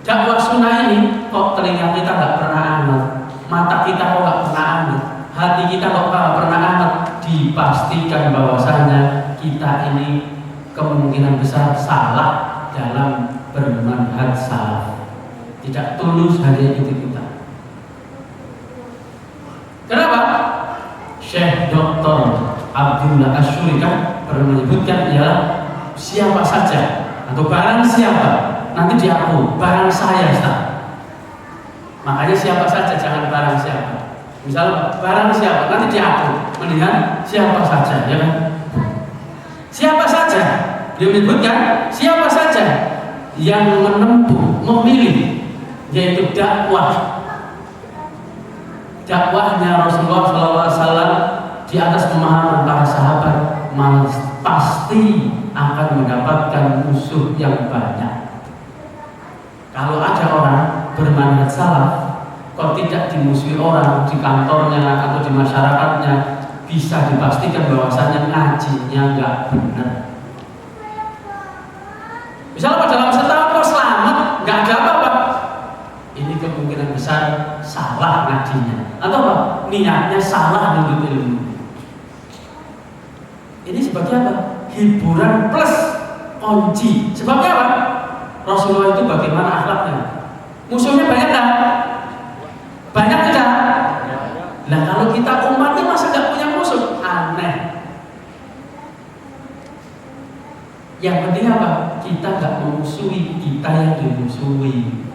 dakwah sunnah ini, kok telinga kita nggak pernah anget, mata kita kok nggak pernah anget, hati kita kok nggak pernah anget. Dipastikan bahwasanya kita ini kemungkinan besar salah dalam bermanhaj salaf, tidak tulus hanya itu kita. Kenapa? Syekh Dr. Abdullah Asyuri kan pernah menyebutkan ialah siapa saja atau barang siapa, nanti diaku barang saya, Ustaz. Makanya siapa saja, jangan barang siapa. Misalnya barang siapa, nanti diaku, mendingan siapa saja, ya kan? Siapa saja, dia menyebutkan siapa saja yang menempuh, memilih, yaitu dakwahnya Rasulullah SAW di atas pemahaman para sahabat, pasti akan mendapatkan musuh yang banyak. Kalau ada orang bermanhaj salaf kok tidak dimusuhi orang di kantornya atau di masyarakatnya, bisa dipastikan bahwasanya ngajinya nggak benar. Misalnya dalam setahun kok selamat, nggak ada apa-apa, ini kemungkinan besar salah ngajinya, atau apa? Niatnya salah menuntut ilmu. Ini sebabnya apa? Hiburan plus kunci. Sebabnya apa? Rasulullah itu bagaimana akhlaknya? Musuhnya banyak kan? Banyak tidak? Nah kalau kita umatnya masa nggak punya musuh? Aneh. Yang penting apa? Kita nggak memusuhi, kita yang dimusuhi.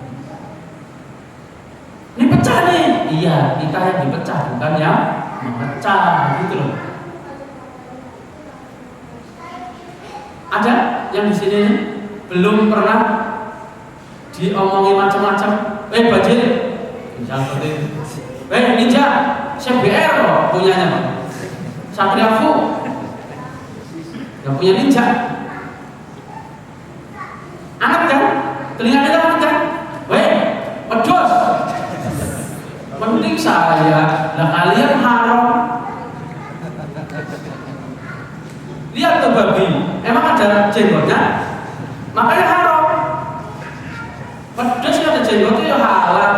Ini pecah nih? Iya, kita yang dipecah, bukan yang memecah, gitu loh. Ada yang di sini belum pernah diomongin macam-macam. Bajir, misalnya seperti ninja, CBR kok punyanya, Satria Fu, yang punya ninja. Anget kan? Telinga kita anget kan? Pedos. Penting saya, nah kalian haram. Lihat tuh babi, emang ada jenggotnya? Makanya haram. Pedas ada jenggotnya ya halal.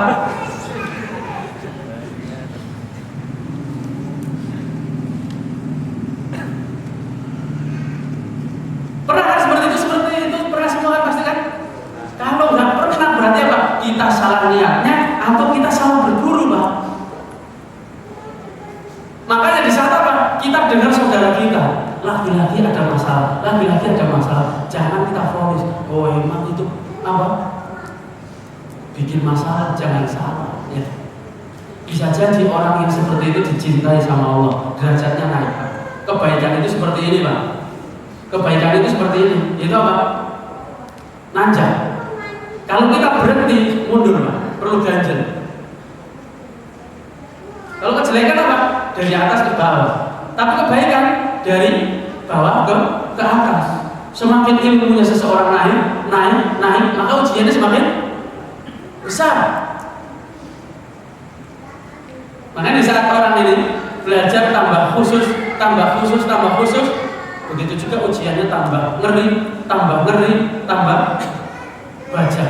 Pernah kan seperti itu pernah semua kan pasti kan? Kalau nggak pernah berarti apa? Kita salah niatnya atau kita salah berguru, Pak. laki-laki ada masalah, laki-laki ada masalah. Jangan kita vonis, oh emang itu apa? Bikin masalah, jangan salah. Ya. Bisa jadi orang yang seperti itu dicintai sama Allah, derajatnya naik. Kebaikan itu seperti ini, Pak. Kebaikan itu seperti ini. Itu apa? Nanjak. Kalau kita berhenti, mundur, Pak. Perlu ganjel. Kalau kejelekan apa? Dari atas ke bawah. Tapi kebaikan dari bawah ke atas. Semakin ilmunya seseorang naik, maka ujiannya semakin besar. Makanya di saat orang ini belajar tambah khusus, begitu juga ujiannya tambah ngeri, tambah baca.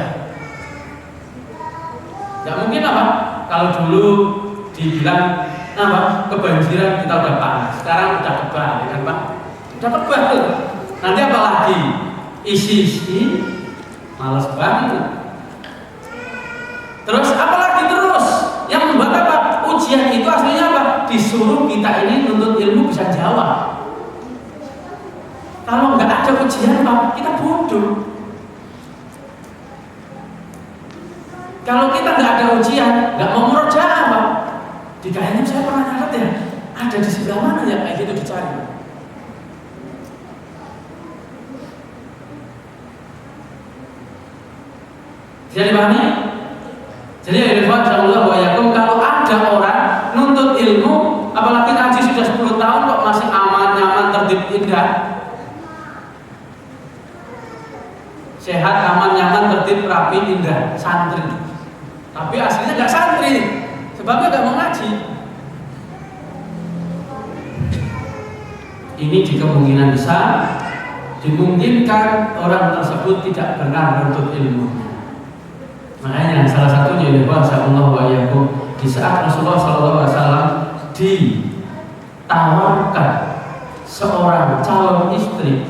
Gak mungkin apa? Kalau dulu dibilang apa? Kebanjiran kita udah panas, sekarang udah kebal, ya kan Pak? Udah kebal. Nanti apa lagi? Isi, males banget. Terus apa lagi terus? Yang membuat apa? Ujian itu aslinya apa? Disuruh kita ini nuntut ilmu bisa jawab. Kalau nggak ada ujian Pak, kita bodoh. Kalau kita nggak ada ujian, nggak mau murojaah Pak. Di KNM saya pernah nyatet ya, ada di sebelah mana ya kayak gitu dicari. Jadi pahami? Jadi kalau ada orang nuntut ilmu, apalagi ngaji sudah 10 tahun kok masih aman, nyaman, tertib, indah, sehat, aman, nyaman, tertib, rapi, indah, santri. Tapi aslinya nggak santri, sebabnya nggak mau ngaji. Ini di kemungkinan besar dimungkinkan orang tersebut tidak benar menuntut ilmu. Makanya salah satunya Allah wa iyyakum, di saat Rasulullah SAW ditawarkan seorang calon istri,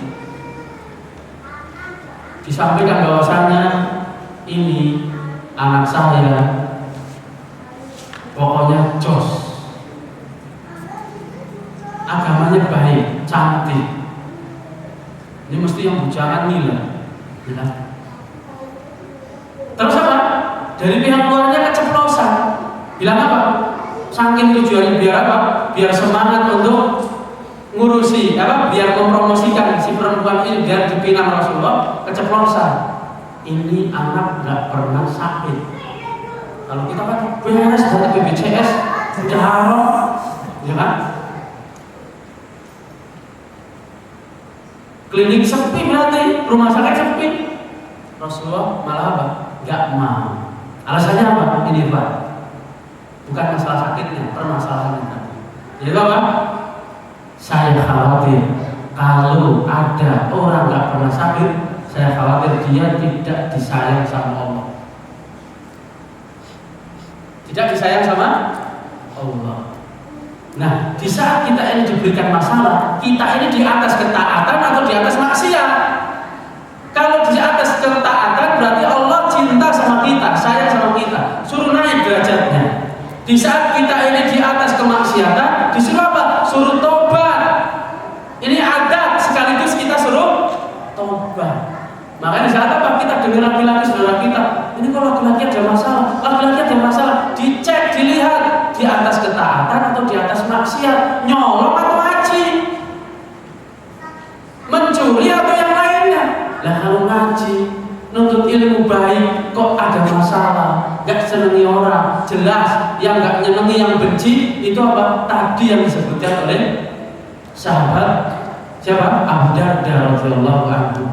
disampaikan bahwasannya ini anak saya pokoknya jos, agamanya baik, cantik, ini mesti yang bujangan nila, ya. Terus apa? Dari pihak keluarnya keceplosan. Bilang apa? Saking tujuannya biar apa? Biar semangat untuk ngurusi apa? Biar mempromosikan si perempuan ini biar dipinang Rasulullah, keceplosan. Ini anak nggak pernah sakit. Kalau kita kan beres dari BPJS sudah haram, ya kan? Klinik sepi berarti, rumah sakit sepi. Rasulullah malah apa? Gak mau. Alasannya apa? Ini Pak, bukan masalah sakitnya, permasalahannya tadi. Jadi apa? Saya khawatir kalau ada orang gak pernah sakit, saya khawatir dia tidak disayang sama Allah. Tidak disayang sama Allah. Nah, di saat kita ini diberikan masalah, kita ini di atas ketaatan atau di atas maksiat? Kalau di atas ketaatan berarti Allah cinta sama kita, sayang sama kita, suruh naik derajatnya. Di saat kita ini di atas kemaksiatan, disuruh apa? Suruh tobat. Ini adat sekaligus kita suruh tobat. Makanya di saat apa? Kita dengar laki-laki saudara kita, ini kalau laki-laki ada masalah, dicek, dilihat di atas ketaatan atau di atas maksiat, nyolong atau haji, mencuri atau yang lainnya. Nah kalau ngaji, nuntut ilmu baik, kok ada masalah, gak senengi orang, jelas yang gak nyenengi, yang benci, itu apa? Tadi yang disebutkan oleh sahabat siapa? Abu Darda radhiyallahu anhu.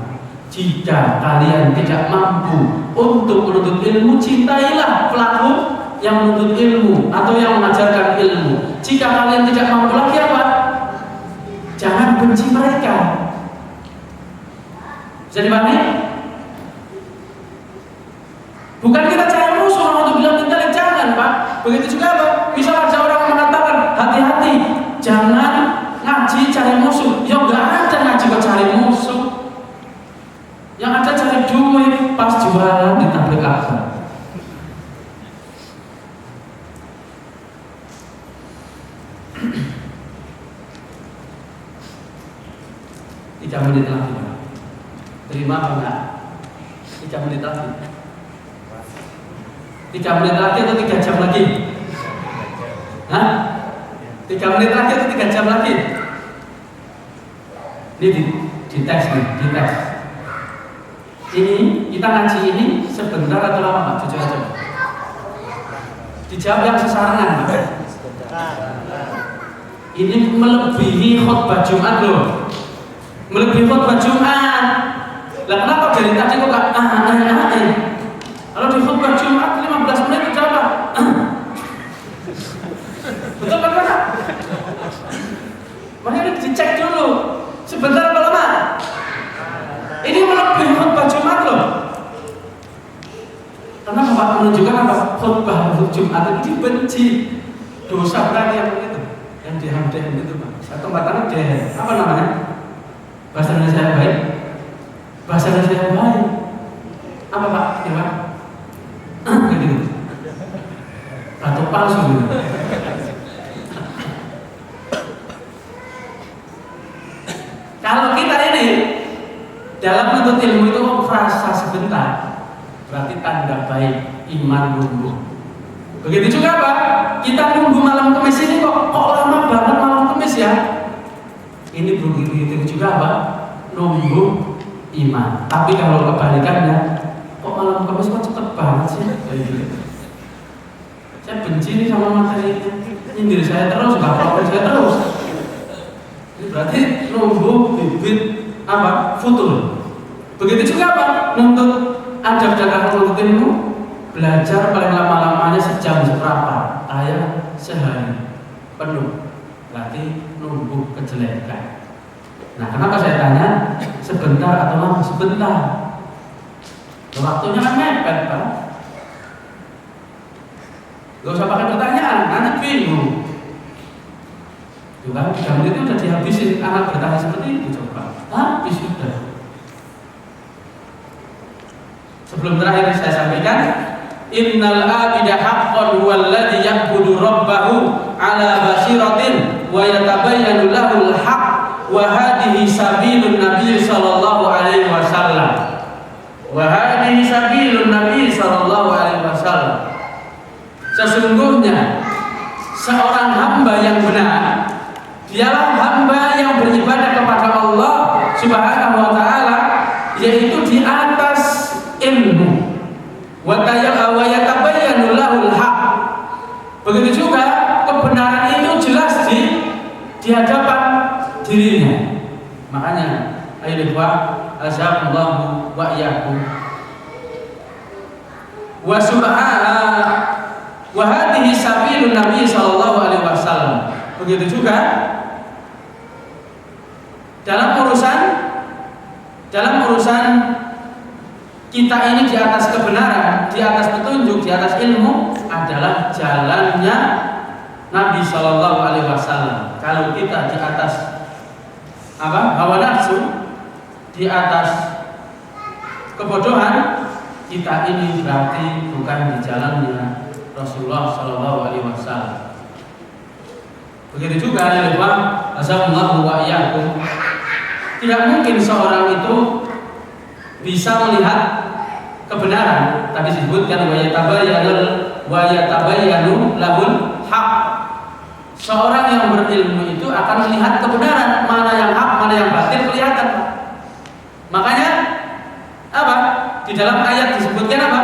Jika kalian tidak mampu untuk menuntut ilmu, cintailah pelaku yang menuntut ilmu atau yang mengajarkan ilmu. Jika kalian tidak mampu lagi apa? Jangan benci mereka. Bisa dipahami? Bukan kita cari musuh untuk bilang intelek, jangan Pak. Begitu juga Pak. Bisa ada orang mengatakan hati-hati, jangan ngaji cari musuh. Ya nggak ada ngaji kok cari musuh. Yang ada cari duit, pas jualan di tablik akbar. 3 menit lagi Pak. Terima apa enggak? 3 menit lagi. 3 menit lagi atau 3 jam lagi? Hah? 3 menit lagi atau 3 jam lagi? Ini di teks nih, di teks. Ini kita ngaji ini sebentar atau lama Pak? Jujur aja. Dijawab yang sesarangan Pak. Ini melebihi khutbah Jumat loh. Melebihi khutbah Jumat. Lah kenapa dari tadi kok gak Kalau di khutbah Jumat 15 menit udah apa? Betul kan Pak? Makanya dicek dulu. Sebentar apa lama? Ini melebihi khutbah Jumat loh. Karena Bapak menunjukkan apa? Khutbah Jumat itu dibenci. Dosa berat yang itu, yang dihamdahin itu Pak. Satu batang deh. Apa namanya? Bahasa Indonesia yang baik. Bahasa Indonesia yang baik. Apa Pak? Gimana? Gitu. Batu palsu gitu. Kalau kita ini dalam menuntut ilmu itu frasa sebentar, berarti tanda baik, iman numbuh. Begitu juga Pak, kita nunggu malam Kamis ini kok lama banget malam Kamis ya. Ini begitu juga Pak, numbuh iman. Tapi kalau kebalikannya, kok malam Kamis kok cepet banget sih? Saya benci nih sama materi ini, nyindir saya terus, gak apa-apa saya terus. Ini berarti numbuh bibit apa? Futur. Begitu juga Pak, nuntut adab dan akhlak menuntut ilmu, belajar paling lama-lamanya sejam seberapa, sehari penuh, berarti numbuh kejelekan. Nah, kenapa saya tanya sebentar atau lama? Sebentar. Waktunya kan mepet Pak. Gak usah pakai pertanyaan, nanti bingung. Tuh kan, 3 menit itu udah dihabisin. Anak bertanya seperti itu coba. Habis sudah. Sebelum terakhir saya sampaikan, innal abida haqqan huwallazi ya'budu rabbahu ala basiratin wa yatabayyanu lahul haqq wa hadhihi sabilun nabiy sallallahu alaihi wasallam. Wa hadhihi sabilun nabiy sallallahu alaihi wasallam. Sesungguhnya seorang hamba yang benar dialah hamba yang beribadah kepada Allah Subhanahu wa taala, yaitu di atas ilmu. Wa yatabayyanu lahul haq. Begitu juga kebenaran itu jelas di hadapan dirinya. Makanya ayo ikhwah, azakumullah wa iyyakum. Wa wa hadhihi sabilun nabiy sallallahu alaihi wasallam. Begitu juga dalam urusan kita ini di atas kebenaran, di atas petunjuk, di atas ilmu adalah jalannya Nabi sallallahu alaihi wasallam. Kalau kita di atas hawa nafsu, di atas kebodohan, kita ini berarti bukan di jalannya Rasulullah sallallahu alaihi wasallam. Begitu juga ya Pak, asallallahu wa iyyakum. Tidak mungkin seorang itu bisa melihat kebenaran. Tadi disebutkan wa yatabayyanu lahul haq. Seorang yang berilmu itu akan melihat kebenaran, mana yang hak, mana yang batil kelihatan. Makanya apa? Di dalam ayat disebutkan apa?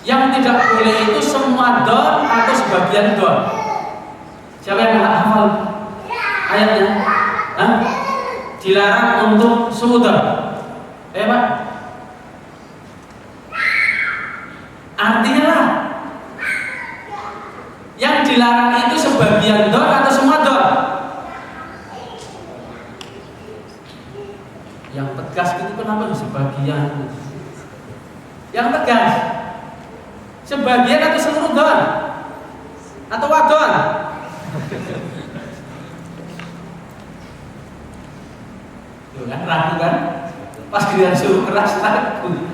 Yang tidak boleh itu semua don atau sebagian don. Siapa yang hafal ayatnya? Hah? Dilarang untuk suudon. Pak. Artinya lah, yang dilarang itu sebagian don atau semua don. Yang tegas itu kenapa sebagian? Yang tegas sebagian atau seluruh don atau wadon? Tuh kan ragu kan? Pas giliran suruh keras ragu.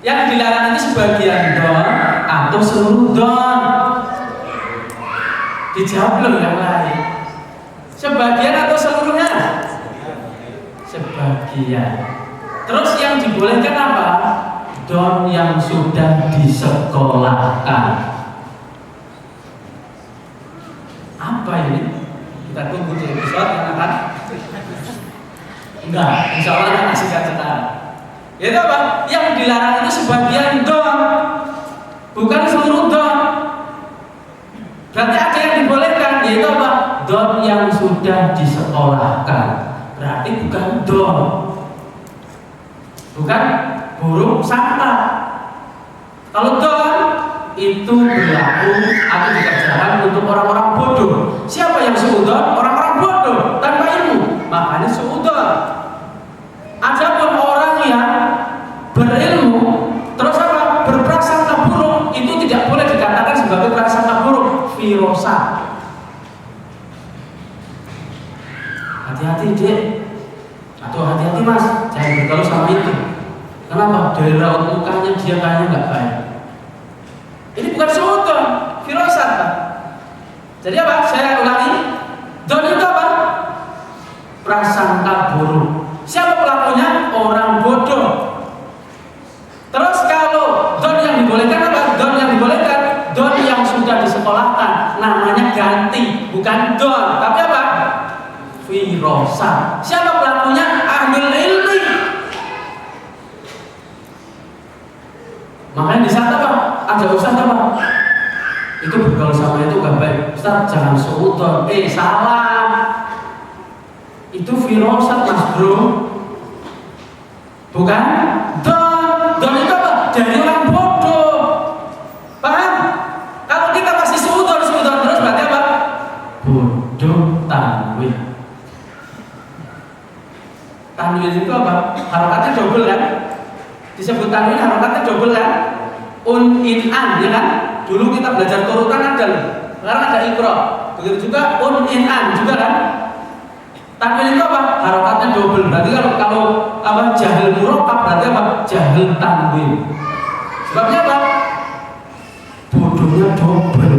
Yang dilarang itu sebagian don atau seluruh don. Dijawab loh yang lain. Sebagian atau seluruhnya? sebagian. Terus yang dibolehkan apa? Don yang sudah disekolahkan. Apa ini? Kita tunggu di episode yang akan. Enggak, insya Allah akan kasihkan sekarang. Itu apa? Yang dilarang itu sebagian don, bukan seluruh don. Berarti ada yang dibolehkan, yaitu apa? Don yang sudah disekolahkan. Berarti bukan don, bukan burung sangka. Kalau don itu berlaku atau dikerjakan untuk orang-orang bodoh. Siapa yang suudon? Orang-orang bodoh tanpa ilmu, makanya suudon. Adapun orang yang berilmu terus apa? Berprasangka buruk, itu tidak boleh dikatakan sebagai prasangka buruk, firasat. Hati-hati dek, atau hati-hati mas, jangan bergaul sama itu. Kenapa? Dari raut mukanya dia kayaknya nggak baik. Ini bukan suudon, firasat Pak. Jadi apa? Saya ulangi, don itu apa? Prasangka buruk. Siapa pelakunya? Orang bodoh. Terus kalau don yang dibolehkan apa? Don yang dibolehkan, don yang sudah disekolahkan, namanya ganti, bukan don, tapi apa? Firasat. Siapa pelakunya? Ahlul ilmi. Makanya di sana apa? Ada ustaz apa? Itu bergaul sama itu gak baik. Ustaz jangan suudon. Salah. Itu firasat mas bro. Bukan don. Don itu apa? Dari orang bodoh. Paham? Kalau kita masih suudon terus berarti apa? Bodoh tanwin. Tanwin itu apa? Harokatnya double kan? Disebut tanwin harokatnya double kan? Un in an ya kan? Dulu kita belajar turutan ada, sekarang ada ikro. Begitu juga un in an juga kan? Tanwin itu apa? Harokatnya double. Berarti kalau apa? Jahil murokab berarti apa? Jahil tanwin. Sebabnya apa? Bodohnya double.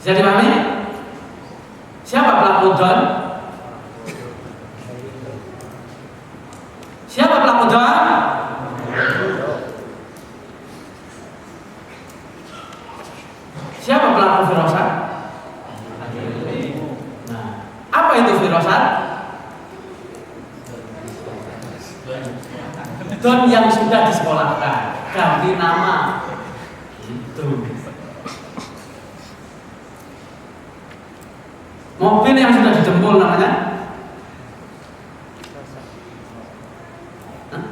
Bisa dipahami? Siapa pelaku don? Siapa pelaku don? Siapa pelaku firasat? Nah, apa itu firasat? Don yang sudah disekolahkan, ganti nama. Itu. Mobil yang sudah dijempol namanya? Hah?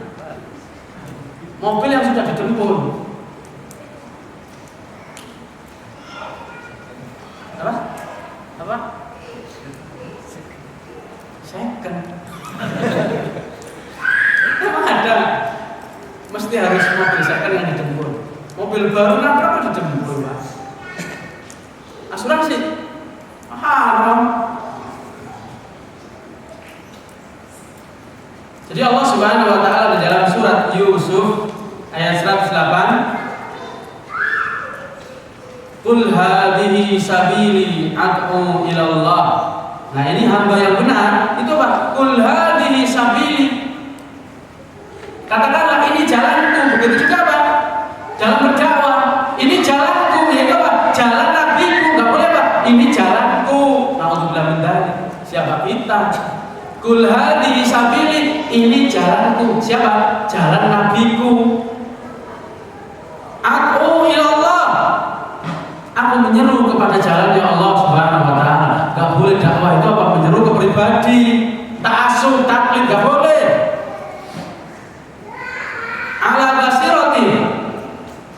Mobil yang sudah dijempol. Apa? Apa? Second. Emang ada? Mesti harus mobil second yang dijempol. Mobil baru kan berapa dijempol, Pak? Asuransi haram. Jadi Allah Subhanahu wa taala di dalam surat Yusuf ayat 108, Qul hadhihi sabili ad'u ila Allah. Nah, ini hamba yang benar itu apa? Qul hadhihi sabili. Katakanlah ini jalanku. Begitu juga apa? Dalam berdakwah, ini jalanku, yaitu apa? Jalan nabiku. Enggak boleh apa? Ini jalanku. Nauzubillah min dzalik. Siapa kita? Qul hadhihi sabili, ini jalanku. Siapa? Jalan nabiku. Ad'u ila Allah. Aku menyeru kepada jalannya Allah Subhanahu wa taala. Enggak boleh dakwah itu apa? Menyeru ke pribadi, ta'assub, taklid, enggak boleh. Ala basirati.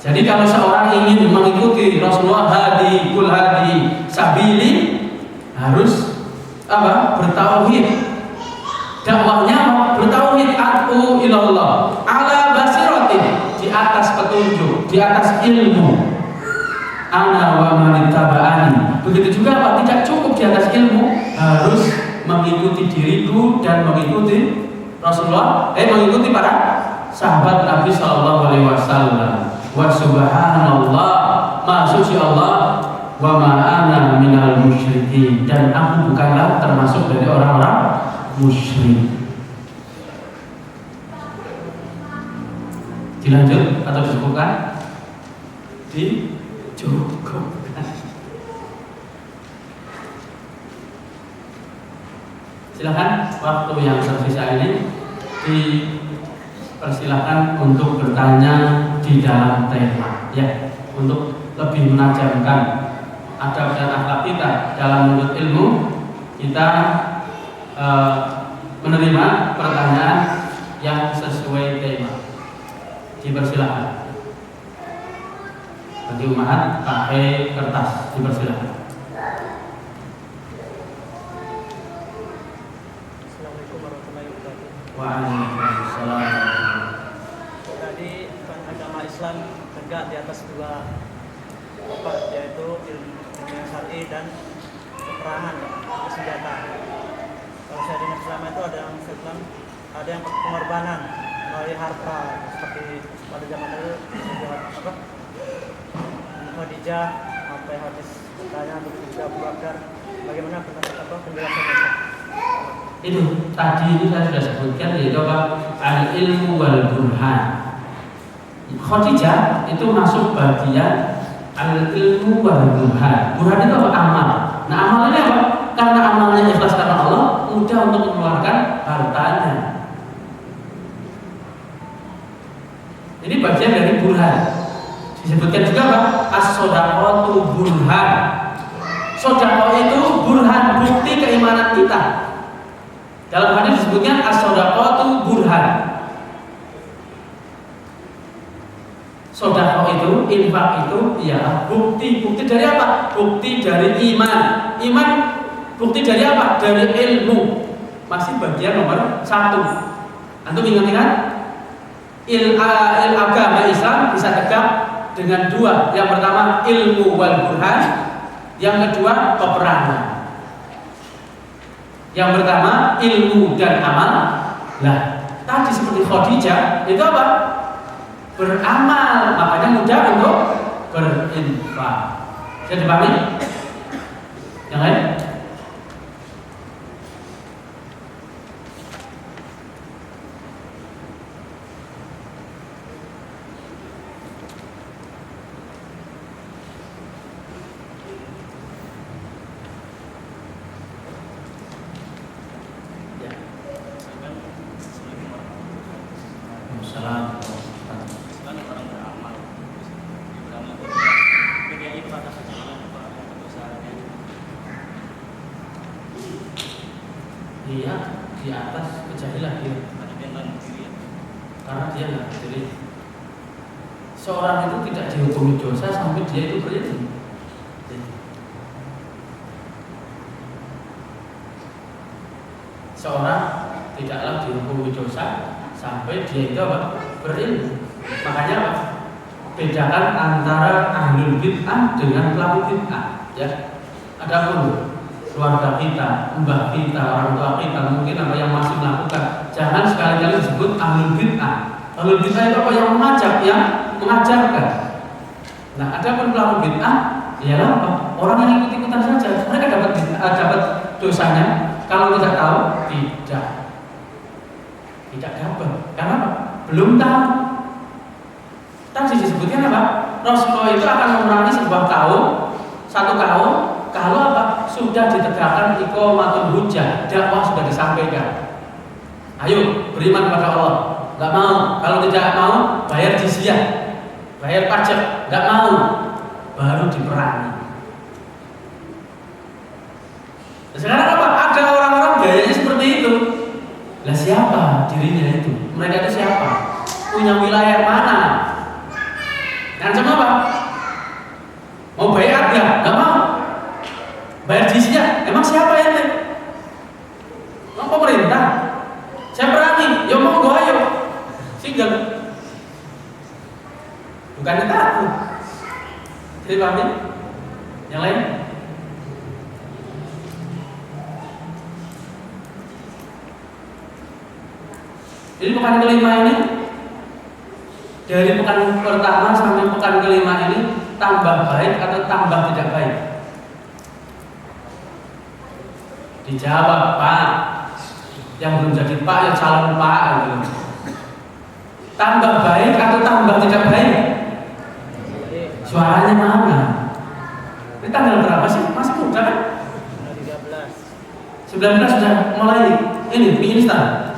Jadi kalau seorang ingin mengikuti Rasulullah hadi, qul hadi sabili, harus apa? Bertauhid. Dakwahnya bertauhid, ad'u ilallah ala basiratin, di atas petunjuk, di atas ilmu. Ana wa man ittaba'ani. Begitu juga apa? Tidak cukup di atas ilmu, harus mengikuti diriku dan mengikuti Rasulullah, mengikuti para sahabat Nabi sallallahu alaihi wasallam. Wa subhanallah, maha suci Allah, wa ma ana minal musyrikin, dan aku bukanlah termasuk dari orang-orang musyrik. Dilanjut atau dicukupkan? Dicukupkan. Silakan waktu yang tersisa ini dipersilakan untuk bertanya di dalam tema, ya, untuk lebih menajamkan adab dan akhlak kita dalam menuntut ilmu. Kita menerima pertanyaan yang sesuai tema. Dipersilakan. Bagi umat pakai kertas, dipersilakan. Assalamualaikum warahmatullahi wabarakatuh. Waalaikumsalam. Tadi agama Islam tegak di atas dua pokok, yaitu ilmu yang syar'i dan peperangan, bersenjata. Kalau syariat Islam itu ada yang Islam, ada yang pengorbanan melalui harta, seperti pada zaman dulu Khadijah sampai hadis tanya begitu Abu Bakar. Bagaimana penjelasannya? Itu tadi itu saya sudah sebutkan, yaitu apa? Al-ilmu wal burhan. Khadijah itu masuk bagian al-ilmu wal burhan. Burhan itu apa? Amal. Nah, amalnya apa? Karena amalnya ikhlas karena Allah, mudah untuk mengeluarkan hartanya. Ini bagian dari burhan. Disebutkan juga apa? As-sodaqatu burhan. Sodaqah itu burhan, bukti keimanan kita. Dalam hadis disebutkan as-sodaqatu burhan. Sodaqah itu, infak itu, ya bukti. Bukti dari apa? Bukti dari iman. Iman bukti dari apa? Dari ilmu. Masih bagian nomor 1. Antum ingat-ingat? Agama Islam bisa tegak dengan 2. Yang pertama ilmu wal burhan, yang kedua peperangan. Yang pertama ilmu dan amal. Nah, tadi seperti Khadijah itu apa? Beramal, makanya mudah untuk berinfak. Bisa dipahami? Yang lain? Dia di atas kejahilan dia, karena dia nggak berdiri. Seorang itu tidak dihukumi dosa sampai dia itu berilmu. Seorang tidaklah dihukumi dosa sampai dia itu apa? Berilmu. Makanya apa? Bedakan antara ahlul bid'ah dengan pelaku bid'ah, ya. Adapun keluarga kita, mbah kita, orang tua kita mungkin apa yang masih melakukan, jangan sekali-kali disebut ahlul bid'ah. Ahlul bid'ah itu apa? Yang mengajak, yang mengajarkan. Nah, adapun pelaku bid'ah ialah apa? Orang yang ikut-ikutan saja. Mereka dapat dosanya. Kalau tidak tahu, tidak dapat. Karena apa? Belum tahu. Tadi disebutkan apa? Rasulullah itu akan memerangi sebuah kaum, satu kaum, kalau apa? Sudah ditegakkan iqamatul hujjah, dakwah sudah disampaikan. Ayo beriman kepada Allah. Enggak mau. Kalau tidak mau, bayar jizyah, bayar pajak. Enggak mau, baru diperangi. Sekarang apa? Ada orang-orang gayanya seperti itu. Lah siapa dirinya itu? Mereka itu siapa? Punya wilayah mana? Ngancam apa? Mau bayar ya? Enggak mau. Bayar jizyah, emang siapa ya? Emang pemerintah? Saya berani, ya monggo ayo. Single. Bukannya takut. Jadi paham? Yang lain? Jadi pekan kelima ini, dari pekan pertama sampai pekan kelima ini tambah baik atau tambah tidak baik? Dijawab, Pak. Yang belum jadi Pak ya calon Pak gitu. Tambah baik atau tambah tidak baik? Suaranya mana? Ini tanggal berapa sih? Masih muda kan? 19 sudah mulai ini mie instan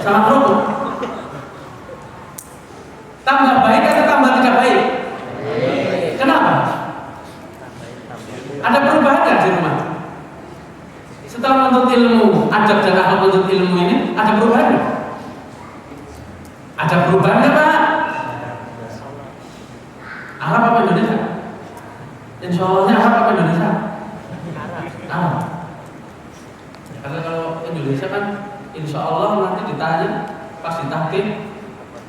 sama kerupuk. Tambah baik atau tambah tidak baik? Kenapa? Ada perubahan nggak di rumah? Setelah menuntut ilmu, adab dan akhlak menuntut ilmu ini ada perubahan nggak? Ada perubahan nggak, Pak? Arab apa Indonesia? Insya Allahnya Arab apa Indonesia? Arab. Karena kalau Indonesia kan Insya Allah nanti ditanya pas ditahkim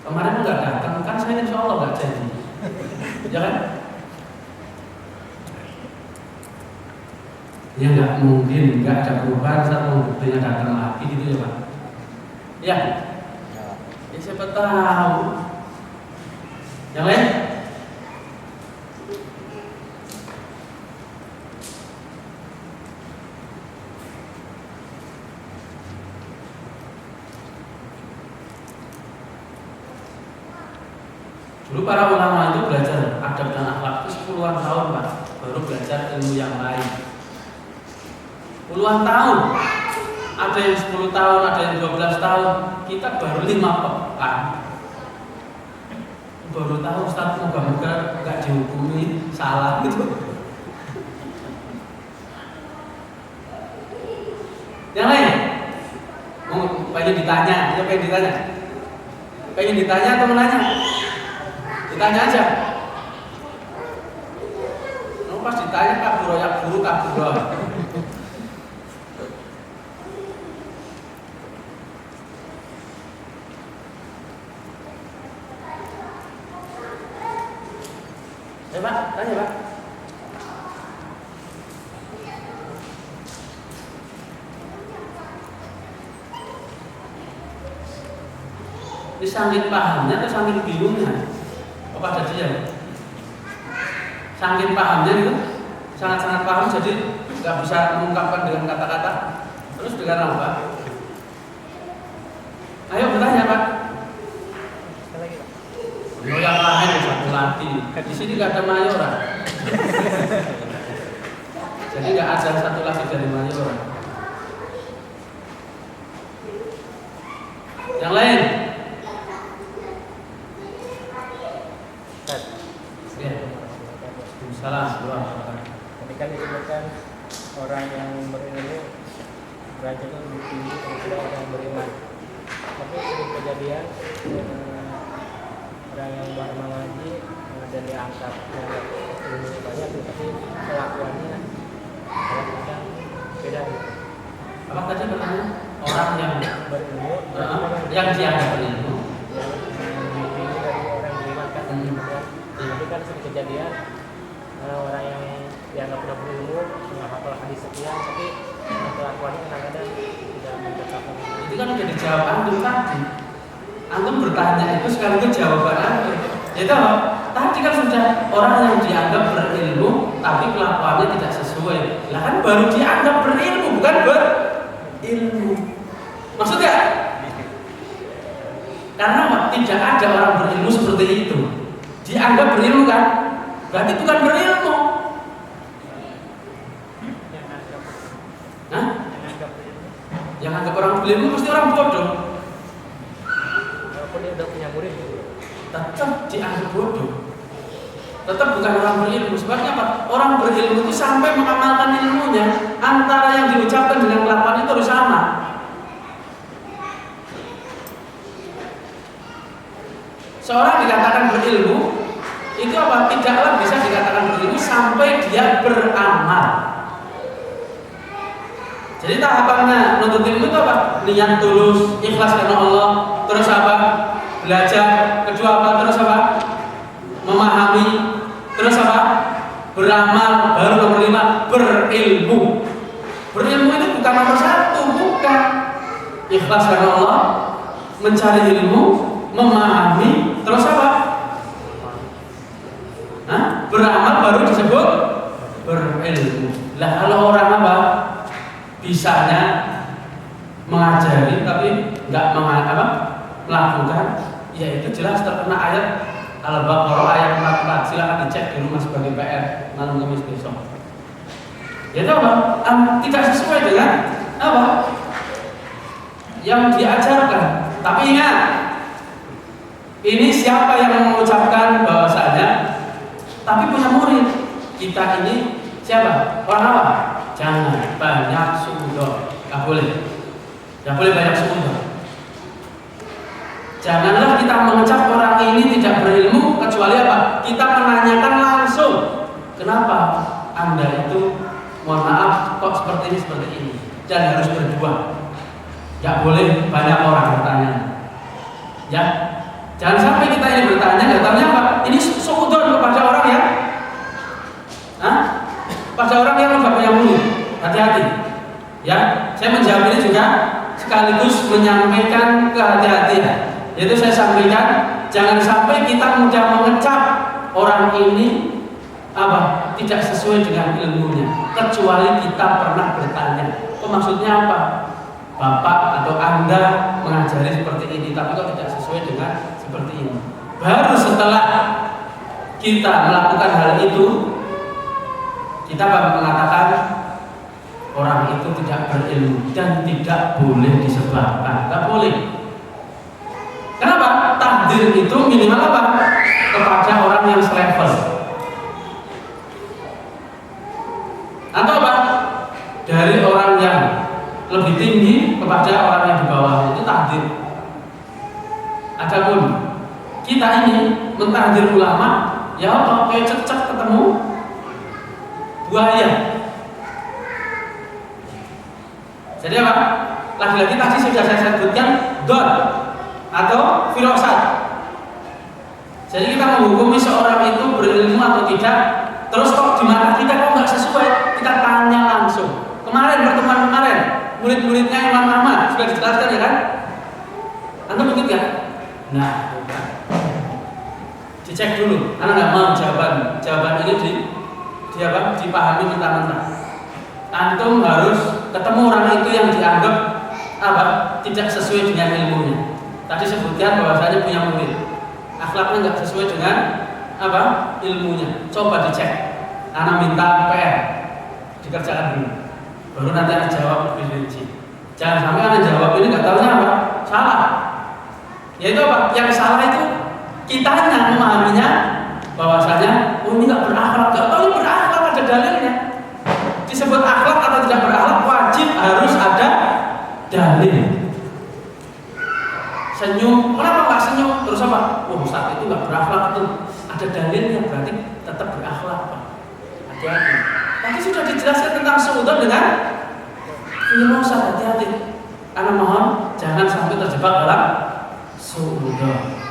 kemarin nggak datang kan saya Insya Allah nggak jadi, ya kan? Ya nggak mungkin nggak ada perubahan saat buktinya datang lagi gitu ya Pak? Ya, ya siapa tahu. Yang lain? Dulu para ulama itu belajar adab dan akhlak itu 10-an tahun Pak, baru belajar ilmu yang lain. Puluhan tahun, ada yang 10 tahun, ada yang 12 tahun, kita baru 5 pekan. Baru tahu Ustaz, moga-moga gak dihukumi salah gitu. Yang lain? Pengen ditanya, ya pengen ditanya. Pengen ditanya atau menanya? Ditanya aja. Pas ditanya Kak Buro, ya guru Kak Buro. Ya Pak, tanya Pak. Ini saking pahamnya atau saking bingungnya? Apa ada dia? Saking pahamnya itu, sangat-sangat paham jadi nggak bisa mengungkapkan dengan kata-kata. Terus dengan apa? Ayo bertanya Pak. Oh, yang lain satu lagi. Di sini nggak ada Mayora. Jadi nggak ada satu lagi dari Mayora. Yang lain? Salam. Tadi kan disebutkan orang yang berilmu derajatnya lebih tinggi daripada orang yang beriman. Tapi sering kejadian orang yang baru mengaji dan diangkat ilmu banyak, tapi kelakuannya kadang-kadang beda. Apa tadi pertanyaan? Orang yang berilmu, yang dianggap berilmu, yang lebih tinggi dari orang yang beriman kan. Tapi kan sering kejadian orang yang dianggap tidak berilmu, nggak hafal hadis sekian, tapi kelakuannya kadang-kadang tidak menceritakan. itu kan udah dijawab antum tadi. Antum bertanya itu sekaligus jawaban antum. Itu tadi kan sudah orang yang dianggap berilmu, tapi kelakuannya tidak sesuai. Lah kan baru dianggap berilmu, bukan berilmu. Maksudnya? Karena tidak ada orang berilmu seperti itu. Dianggap berilmu kan? Berarti bukan berilmu. Hah? Yang anggap orang berilmu mesti orang bodoh. Walaupun dia udah punya murid, Tetap dianggap bodoh. Tetap bukan orang berilmu. Sebabnya apa? Orang berilmu itu sampai mengamalkan ilmunya, antara yang diucapkan dengan kelakuan itu harus sama. Seorang dikatakan berilmu itu apa? Tidaklah bisa dikatakan berilmu sampai dia beramal. Jadi tahapannya menuntut ilmu itu apa? Niat tulus, ikhlas karena Allah. Terus apa? Belajar. Kedua apa? Terus apa? Memahami. Terus apa? Beramal. Baru nomor 5, berilmu. Berilmu itu bukan nomor 1, bukan. Ikhlas karena Allah, mencari ilmu, memahami. Terus apa? Beramal baru disebut berilmu. Lah kalau orang apa? bisanya mengajari tapi nggak melakukan, ya itu jelas terkena ayat Al-Baqarah ayat 44. Silakan dicek di rumah sebagai PR malam Kamis besok. Ya itu apa? Tidak sesuai dengan apa yang diajarkan. Tapi ingat, ini siapa yang mengucapkan bahwasanya tapi punya murid. Kita ini siapa? Orang apa? Jangan banyak suudzon. Gak boleh. Gak boleh banyak suudzon. Janganlah kita mengecap orang ini tidak berilmu kecuali apa? Kita menanyakan langsung. Kenapa Anda itu, mohon maaf, kok seperti ini? Dan harus berdua. Gak boleh banyak orang bertanya. Ya, jangan sampai kita ini bertanya, nggak tahunya apa? Ini suudzon kepada orang yang pada orang yang nggak punya murid. Hati-hati. Ya, saya menjawab ini juga sekaligus menyampaikan kehati-hatian. Yaitu saya sampaikan, jangan sampai kita mudah mengecap orang ini tidak sesuai dengan ilmunya, kecuali kita pernah bertanya. Maksudnya apa? Bapak atau Anda mengajari seperti ini, tapi kok tidak sesuai dengan seperti ini. Baru setelah kita melakukan hal itu, kita baru mengatakan orang itu tidak berilmu dan tidak boleh disebabkan. Tidak boleh. Kenapa? Takdir itu minimal apa? Kepada orang yang selevel. Atau apa? Dari orang yang lebih tinggi kepada orang yang di bawah, itu takdir. Adapun kita ini mentakdir ulama, ya apa? Kayak cecek ketemu buaya. Jadi apa? Lagi-lagi tadi sudah saya sebutkan don atau firasat. Jadi kita menghukumi seorang itu berilmu atau tidak, terus kok di mata kita kok nggak sesuai, kita tanya langsung. Pertemuan kemarin, murid-muridnya Imam Ahmad sudah dijelaskan ya kan? Anda ikut ya? Nah, bukan. Dicek dulu. Anda nggak mau jawaban ini dipahami mentah-mentah. Antum harus ketemu orang itu yang dianggap tidak sesuai dengan ilmunya. Tadi sebutkan bahwasanya punya murid, akhlaknya nggak sesuai dengan ilmunya. Coba dicek. Anda minta PR dikerjakan dulu. Baru nanti Anda jawab lebih rinci. Jangan sampai Anda jawab ini nggak tahunya apa? Salah. Yaitu apa? Yang salah itu kitanya memahaminya bahwasanya ini nggak berakhlak. Nggak tahu ini berakhlak, ada dalilnya. Disebut akhlak atau tidak berakhlak wajib harus ada dalil. Senyum, kenapa nggak senyum? Terus apa? Saat itu nggak berakhlak itu ada dalilnya, berarti tetap berakhlak, Pak. Hati-hati. Tadi sudah dijelaskan tentang suudzon dengan firasat, hati-hati. Anda mohon jangan sampai terjebak dalam suudzon.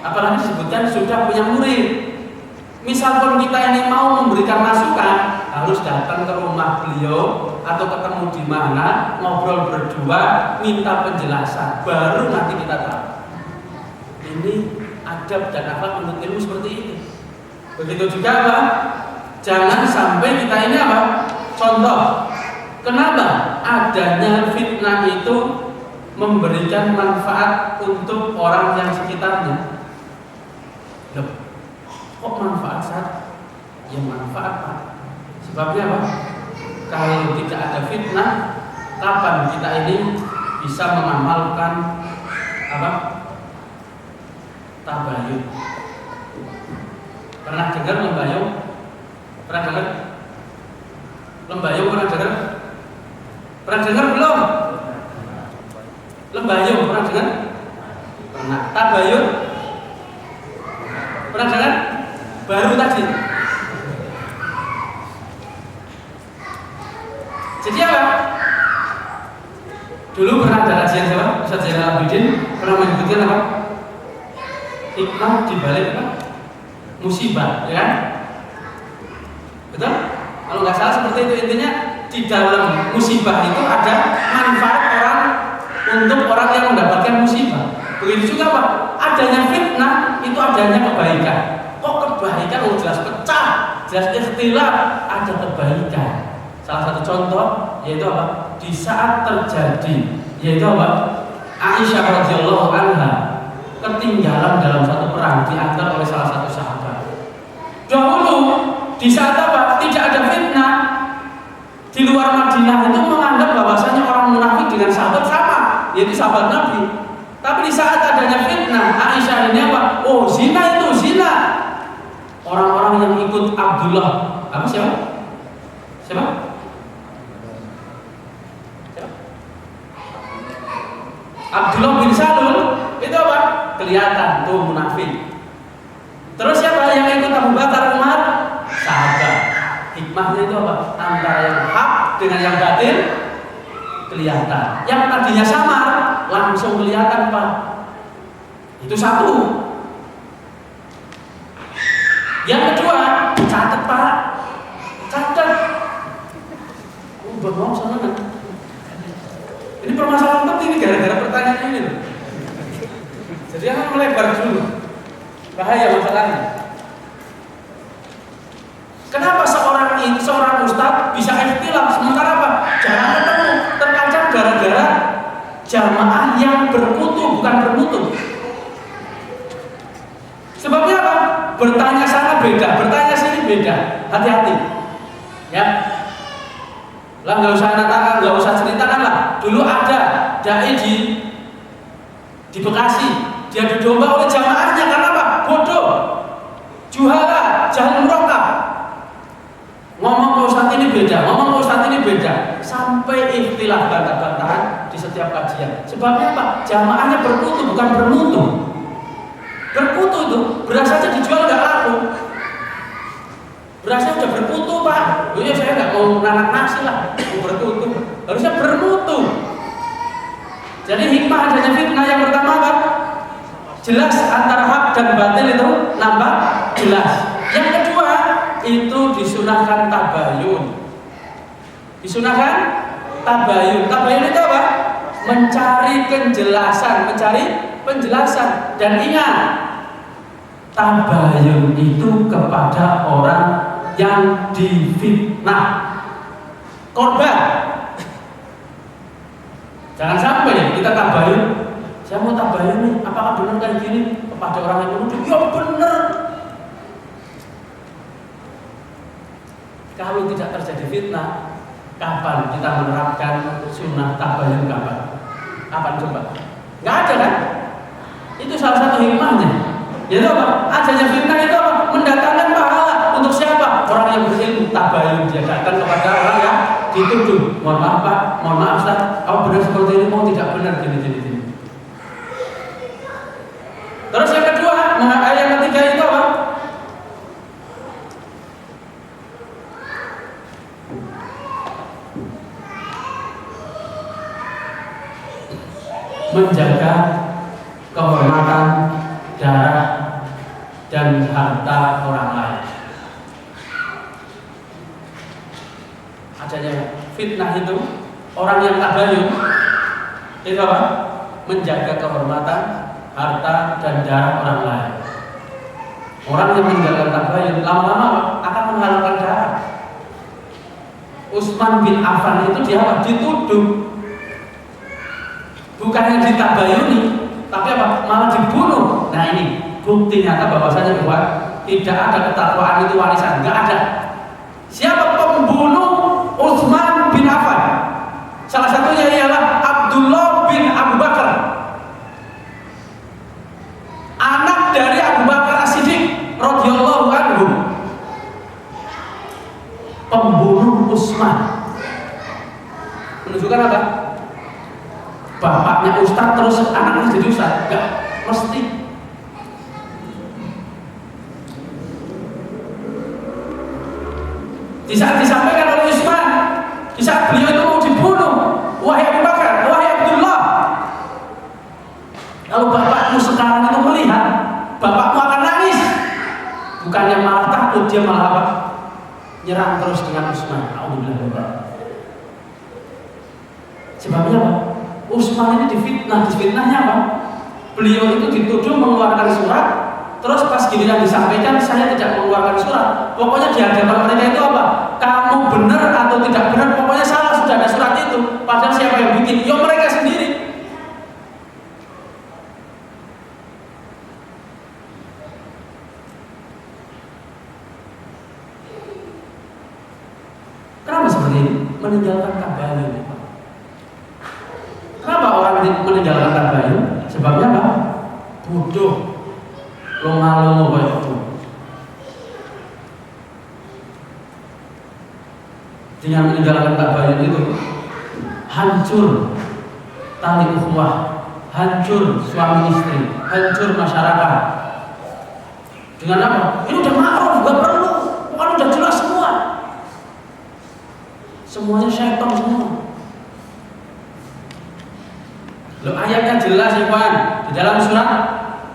Apalagi disebutkan sudah punya murid. Misal pun kita ini mau memberikan masukan, harus datang ke rumah beliau atau ketemu di mana, ngobrol berdua, minta penjelasan, baru nanti kita tahu. Ini adab dan akhlak menurut ilmu seperti ini. Begitu juga apa? Jangan sampai kita ini contoh, kenapa adanya fitnah itu memberikan manfaat untuk orang yang sekitarnya? Loh, kok manfaat Ustaz? Ya manfaat Pak. Sebabnya apa? Kalau tidak ada fitnah, kapan kita ini bisa mengamalkan tabayun? Pernah dengar lembayung? Pernah dengar? Lembayung pernah dengar? Pernah dengar belum? Lembayung pernah dengar? Pernah. Tabayun? Pernah dengar? Baru tadi. Jadi apa? Dulu pernah ada kajian siapa? Ustaz Zainal Abidin pernah menyebutkan apa? Hikmah dibalik apa? Musibah, ya kan? Betul? Kalau nggak salah seperti itu, intinya di dalam musibah itu ada manfaat untuk orang yang mendapatkan musibah. Begitu juga apa? Adanya fitnah itu adanya kebaikan. Kok kebaikan? Jelas pecah, jelas ikhtilaf, ada kebaikan. Salah satu contoh yaitu apa? Di saat terjadi, yaitu apa? Aisyah radhiyallahu anha ketinggalan dalam satu perang diantar oleh salah satu sahabat. Dahulu di saat apa? Tidak ada fitnah di luar Madinah itu menganggap bahwasanya orang munafik dengan sahabat sama, yaitu sahabat Nabi. Tapi di saat adanya fitnah, Aisyah ini apa? Oh, zina itu zina. Orang-orang yang ikut Abdullah, apa siapa? Siapa? Abdullah bin Salul itu apa? Kelihatan tuh munafik. Terus siapa yang ikut Abu Bakar, Umar? Sahabat. Hikmahnya itu apa? Antara yang hak dengan yang batil kelihatan. Yang tadinya samar langsung kelihatan, Pak. Itu satu. Yang kedua, catat, Pak. Catat. Bengong sana kan. Ini permasalahan penting ini gara-gara pertanyaan ini loh. Jadi jangan melebar dulu. Bahaya masalahnya. Kenapa seorang ustadz bisa ikhtilaf sementara apa? Jangan ketemu, terkadang gara-gara jamaah yang berkutu bukan bermutu. Sebabnya apa? Bertanya sana beda, bertanya sini beda. Hati-hati. Ya. Lah nggak usah ceritakan lah. Dulu ada dai di Bekasi, dia didomba oleh jamaahnya karena apa? Bodoh, juhala, jahil murokab. Ngomong ke ustadz ini beda, ngomong ke ustadz ini beda, sampai ikhtilaf bantah-bantahan di setiap kajian. Sebabnya apa? Jamaahnya berkutu bukan bermutu. Berkutu itu beras aja dijual nggak laku. Berasnya udah berkutu, Pak. Oh ya saya nggak mau nanak nasi lah, mau berkutu. Harusnya bermutu. Jadi hikmah adanya fitnah yang pertama apa? Jelas antara hak dan batil itu nampak jelas. Yang kedua itu disunahkan tabayun. Disunahkan tabayun. Tabayun itu apa? Mencari penjelasan, mencari penjelasan. Dan ingat, tabayun itu kepada orang yang difitnah, korban. Jangan sampai kita tabayun, saya mau tabayun nih, apakah benar kayak gini kepada orang yang menuduh? Ya benar. Kalau tidak terjadi fitnah, kapan kita menerapkan sunnah tabayun? Kapan coba? Nggak ada kan? Itu salah satu hikmahnya. Yaitu apa? Adanya fitnah itu apa? Mendatangkan pahala untuk siapa? Orang yang berilmu. Tabayun, dia datang kepada orang yang dituduh. Mohon maaf Pak, mohon maaf Ustaz, kamu benar seperti ini, mau tidak benar gini. Terus yang kedua, yang ketiga itu apa? Menjaga kehormatan, darah dan harta orang lain. Adanya fitnah itu, orang yang tabayun itu apa? Menjaga kehormatan, harta dan darah orang lain. Orang yang menjaga tabayun lama-lama akan menghalalkan darah. Utsman bin Affan itu dia apa? Dituduh. Bukan yang ditabayuni, tapi apa? Malah dibunuh. Nah ini bukti nyata bahwasanya bahwa tidak ada ketakwaan itu warisan, nggak ada. Siapa pembunuh Utsman bin Affan? Salah satunya ialah Abdullah bin Abu Bakar, anak dari Abu Bakar As-Siddiq radhiyallahu anhu. Pembunuh Utsman. Menunjukkan apa? Bapaknya ustaz terus anaknya jadi ustaz? Enggak, mesti. Di saat disampaikan oleh Utsman, di saat beliau itu mau dibunuh, wahai Abu Bakar, wahai Abdullah, kalau bapakmu sekarang itu melihat, bapakmu akan nangis. Bukannya malah takut, dia malah apa? Nyerang terus dengan Utsman. Alhamdulillah. Sebabnya apa? Utsman ini difitnahnya apa? Beliau itu dituduh mengeluarkan surat, terus pas giliran disampaikan saya tidak mengeluarkan surat. Pokoknya di hadapan mereka itu apa? Kamu benar atau tidak benar, pokoknya salah, sudah ada surat itu. bikin? Ya mereka sendiri. Kenapa seperti ini? Meninggalkan tabayun. Kenapa orang meninggalkan tabayun? Sebabnya apa? Bodoh, longa-longo kayak itu. Dengan meninggalkan tabayun itu hancur tali ukhuwah, hancur suami istri, hancur masyarakat. Dengan apa? Ini udah ma'ruf, gak perlu, kan udah jelas semua. Semuanya syaitan semua. Loh, ayatnya jelas ikhwan di dalam surat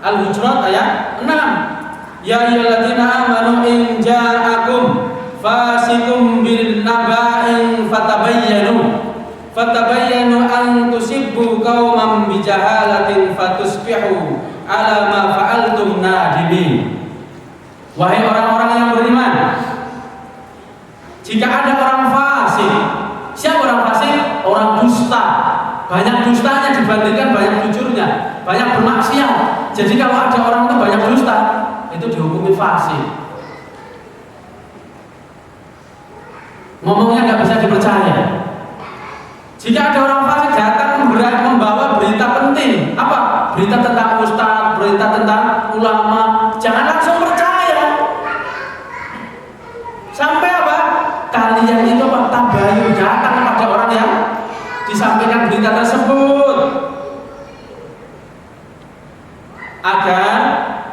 Al-Hujurat ayat 6. Ya ayyuhalladzina amanu in ja'akum fasikum bin naba'in fatabayyanu an tusibbu qauman bijahalatin fatusbihu ala ma fa'altum nadimin. Wahai orang-orang yang beriman, jika ada orang fasik, siapa orang fasik? Orang dusta. Banyak dustanya dibandingkan banyak jujurnya, banyak bermaksiat. Jadi kalau ada orang itu banyak dusta, itu dihukumi fasik. Ngomongnya nggak bisa dipercaya. Jika ada orang fasik datang membawa berita penting, apa? Berita tentang ustaz, berita tentang ulama, jangan langsung percaya. Sampai apa? Kalian itu apa? Tabayun, datang kepada orang yang disampaikan berita tersebut, agar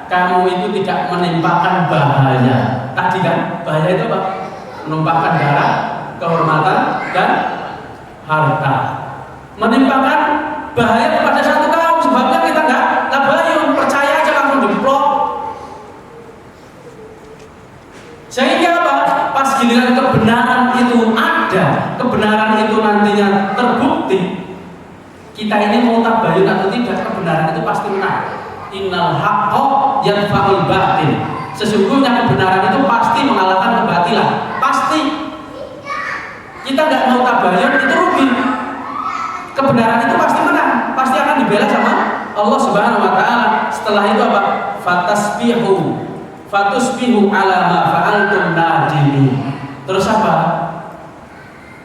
kamu itu tidak menimpakan bahaya. Tadi kan bahaya itu apa? Menumpahkan darah, kehormatan, dan harta. Menimpakan bahaya kepada satu kaum, sebabnya kita nggak tabayun, percaya aja langsung diplok. Sehingga apa? Pas giliran kebenaran itu ada, kebenaran itu nantinya terbukti, kita ini mau tabayun atau tidak, kebenaran itu pasti menang. Innal haqqo yanfa'ul batil. Sesungguhnya kebenaran itu pasti mengalahkan kebatilan. Pasti. Kita nggak mau tabayun itu rugi. Kebenaran itu pasti menang, pasti akan dibela sama Allah Subhanahu wa taala. Setelah itu apa? Fatusbihu ala ma fa'altum nadimin. Terus apa?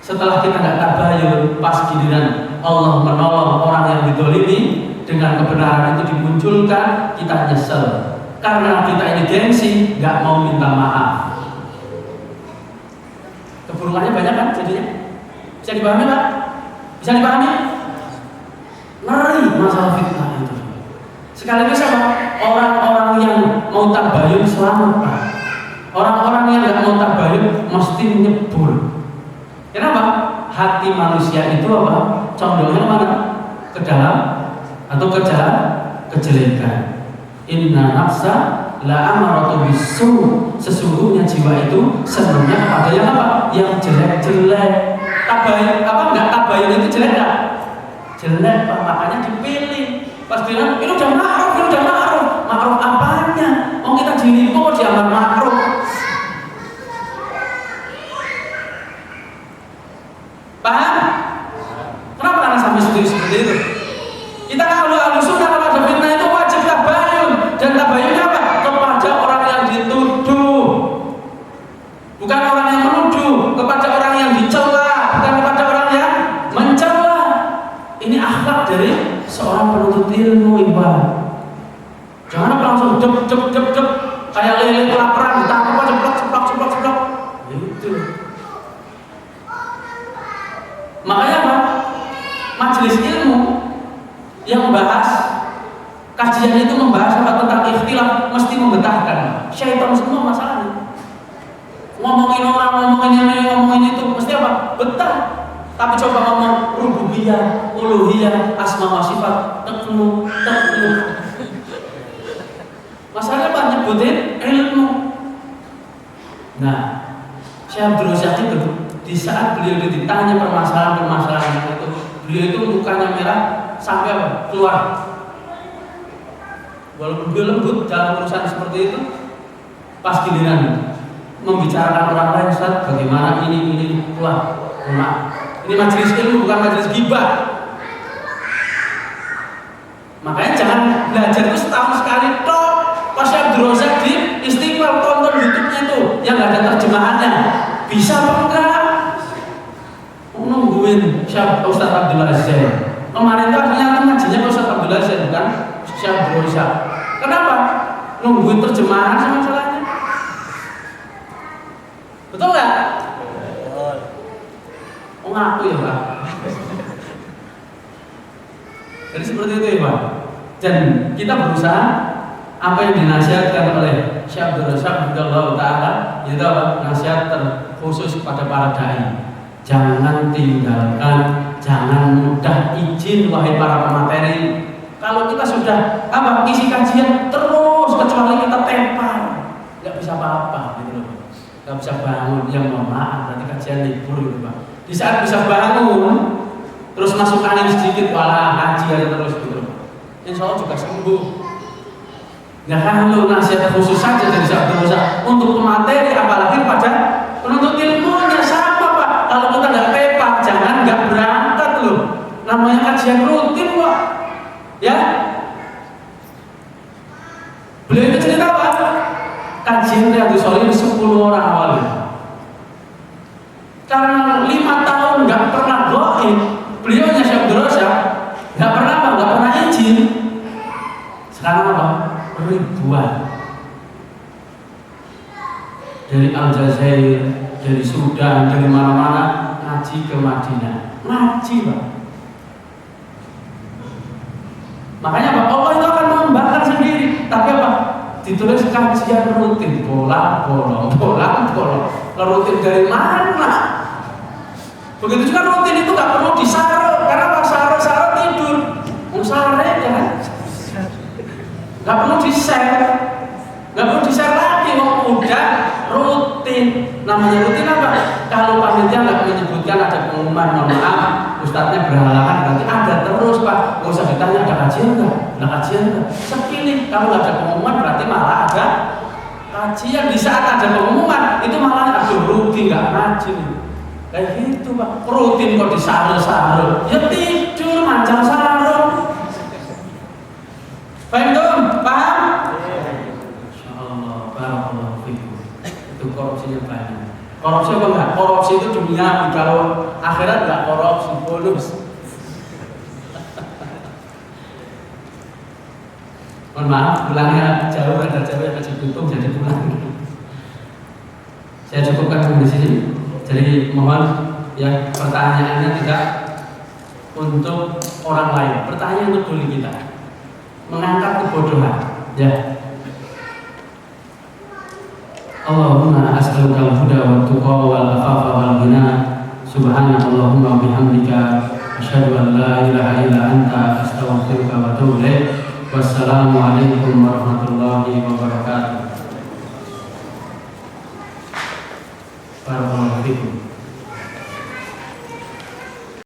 Setelah kita nggak tabayun, pas giliran Allah menolong orang yang didolimi, dengan kebenaran itu dimunculkan, kita nyesel karena kita ini gengsi, nggak mau minta maaf. Keburukannya banyak kan jadinya? Bisa dipahami Pak? Bisa dipahami? Ngeri masalah fitnah itu. Sekaligus apa? Orang-orang yang mau tabayun selamat Pak. Orang-orang yang nggak mau tabayun mesti nyebur. Kenapa? Hati manusia itu apa? Condongnya mana? Ke dalam atau ke jalan kejelekan. Inna nafsa la amaratu bisu. Sesungguhnya jiwa itu senangnya kepada yang apa? Yang jelek-jelek. Tabayun apa? Enggak tabayun itu jelek enggak? Jelek Pak, makanya dipilih. Pas bilang ini udah ma'ruf, ini udah ma'ruf. Ma'ruf apanya? Oh kita jilipo diamar ma'ruf. Paham? Kenapa karena sampai seperti itu? Kita kalau ahlussunnah kalau ada fitnah itu wajib tabayun. Dan tabayunnya apa? Kepada orang yang dituduh, bukan orang yang menuduh. Kepada orang yang dicela, bukan kepada orang yang mencela. Ini akhlak dari seorang penuntut ilmu, Iqbal. Jangan langsung dep kayak lele kelaparan ditangkap aja ceplok. Itu. Makanya apa? Majelis ilmu yang bahas kajian itu membahas apa tentang ikhtilaf mesti membetahkan. Syaitan semua masalahnya. Ngomongin orang, ngomongin ini, ngomongin itu mesti apa? Betah. Tapi coba ngomong rububiyah, uluhiyah, asma wa sifat, teknu. Masalahnya apa? Nyebutin ilmu. Nah, Syekh Abdul Razak di saat beliau ditanya permasalahan itu, beliau itu mukanya merah sampai apa? Keluar. Walaupun beliau lembut dalam urusan seperti itu, pas giliran membicarakan orang lain, Ustaz, bagaimana ini keluar. Ini majelis ilmu bukan majelis ghibah. Makanya jangan belajar itu setahun sekali toh. Pas Abdul Razak di Istiqlal tonton YouTube-nya itu yang nggak ada terjemahannya. Bisa apa enggak? Nungguin Syekh Ustaz Abdul Aziz. Kemarin itu akhirnya ngajinya ke Ustaz Abdul Aziz bukan Syekh Abdul Razak. Kenapa? Nungguin terjemahan sama masalahnya. Betul nggak? Betul. Oh ngaku ya Pak. Jadi seperti itu ya Pak. Dan kita berusaha apa yang dinasihatkan oleh Syekh Abdul Razak radhiyallahu taala itu apa? Nasihat terkhusus kepada para dai. Jangan tinggalkan, jangan mudah izin wahai para pemateri. Kalau kita sudah apa isi kajian terus kecuali kita tepar, nggak bisa apa-apa gitu loh. Nggak bisa bangun, yang mohon maaf berarti kajian libur gitu Pak. Di saat bisa bangun terus masuk angin sedikit, walah ngaji aja terus gitu loh. Insya Allah juga sembuh. Nah kalau nasihat khusus saja dari Syekh Abdul Razak untuk pemateri, apalagi pada penuntut ilmunya sama Pak. Kalau kita nggak tepat, jangan nggak berangkat loh. Namanya kajian rutin Pak. Ya. Beliau itu cerita Pak. Kajian Riyadhus Shalihin 10 orang awalnya. Karena 5 tahun nggak pernah goib, beliaunya Syekh Abdul Razak nggak pernah izin. Sekarang apa? Ribuan dari Aljazair, dari Sudan, dari mana-mana ngaji ke Madinah, ngaji Pak. Makanya Pak, Allah itu akan membakar sendiri. Tapi apa? Ditulis kajian rutin, bolak-bolok. Rutin dari mana? Begitu juga rutin itu nggak perlu disaro, karena pas saro tidur, sare ya kan? Nggak perlu di-share lagi, udah rutin. Namanya rutin apa? Kalau panitia nggak menyebutkan ada pengumuman, mohon maaf, ustadznya berhalangan, berarti ada terus Pak. Nggak usah ditanya ada kajian nggak? Sepilih. Kalau nggak ada pengumuman berarti malah ada kajian. Di saat ada pengumuman itu malah aduh rugi nggak ngaji. Kayak gitu Pak. Rutin kok disaro-saro, ya tidur manjang sarung. Paham? Insyaallah, barakallahu fikum. Itu korupsinya banyak. Korupsi apa enggak? Korupsi itu dunia, kalau akhirat enggak korupsi, bonus. Mohon maaf, pulangnya jauh, ada jauh yang kecil tutup, jadi pulang. Saya cukupkan di sini. Jadi mohon ya pertanyaannya tidak untuk orang lain, pertanyaan untuk diri kita. Mengangkat kebodohan, ya. Allahumma as'aluka al-huda wa tuqa wal afafa wal ghina. Subhanallahumma wa bihamdika asyhadu an la ilaha illa anta astaghfiruka wa atubu ilaik. Wassalamu alaikum warahmatullahi wabarakatuh. Barakallahu fikum.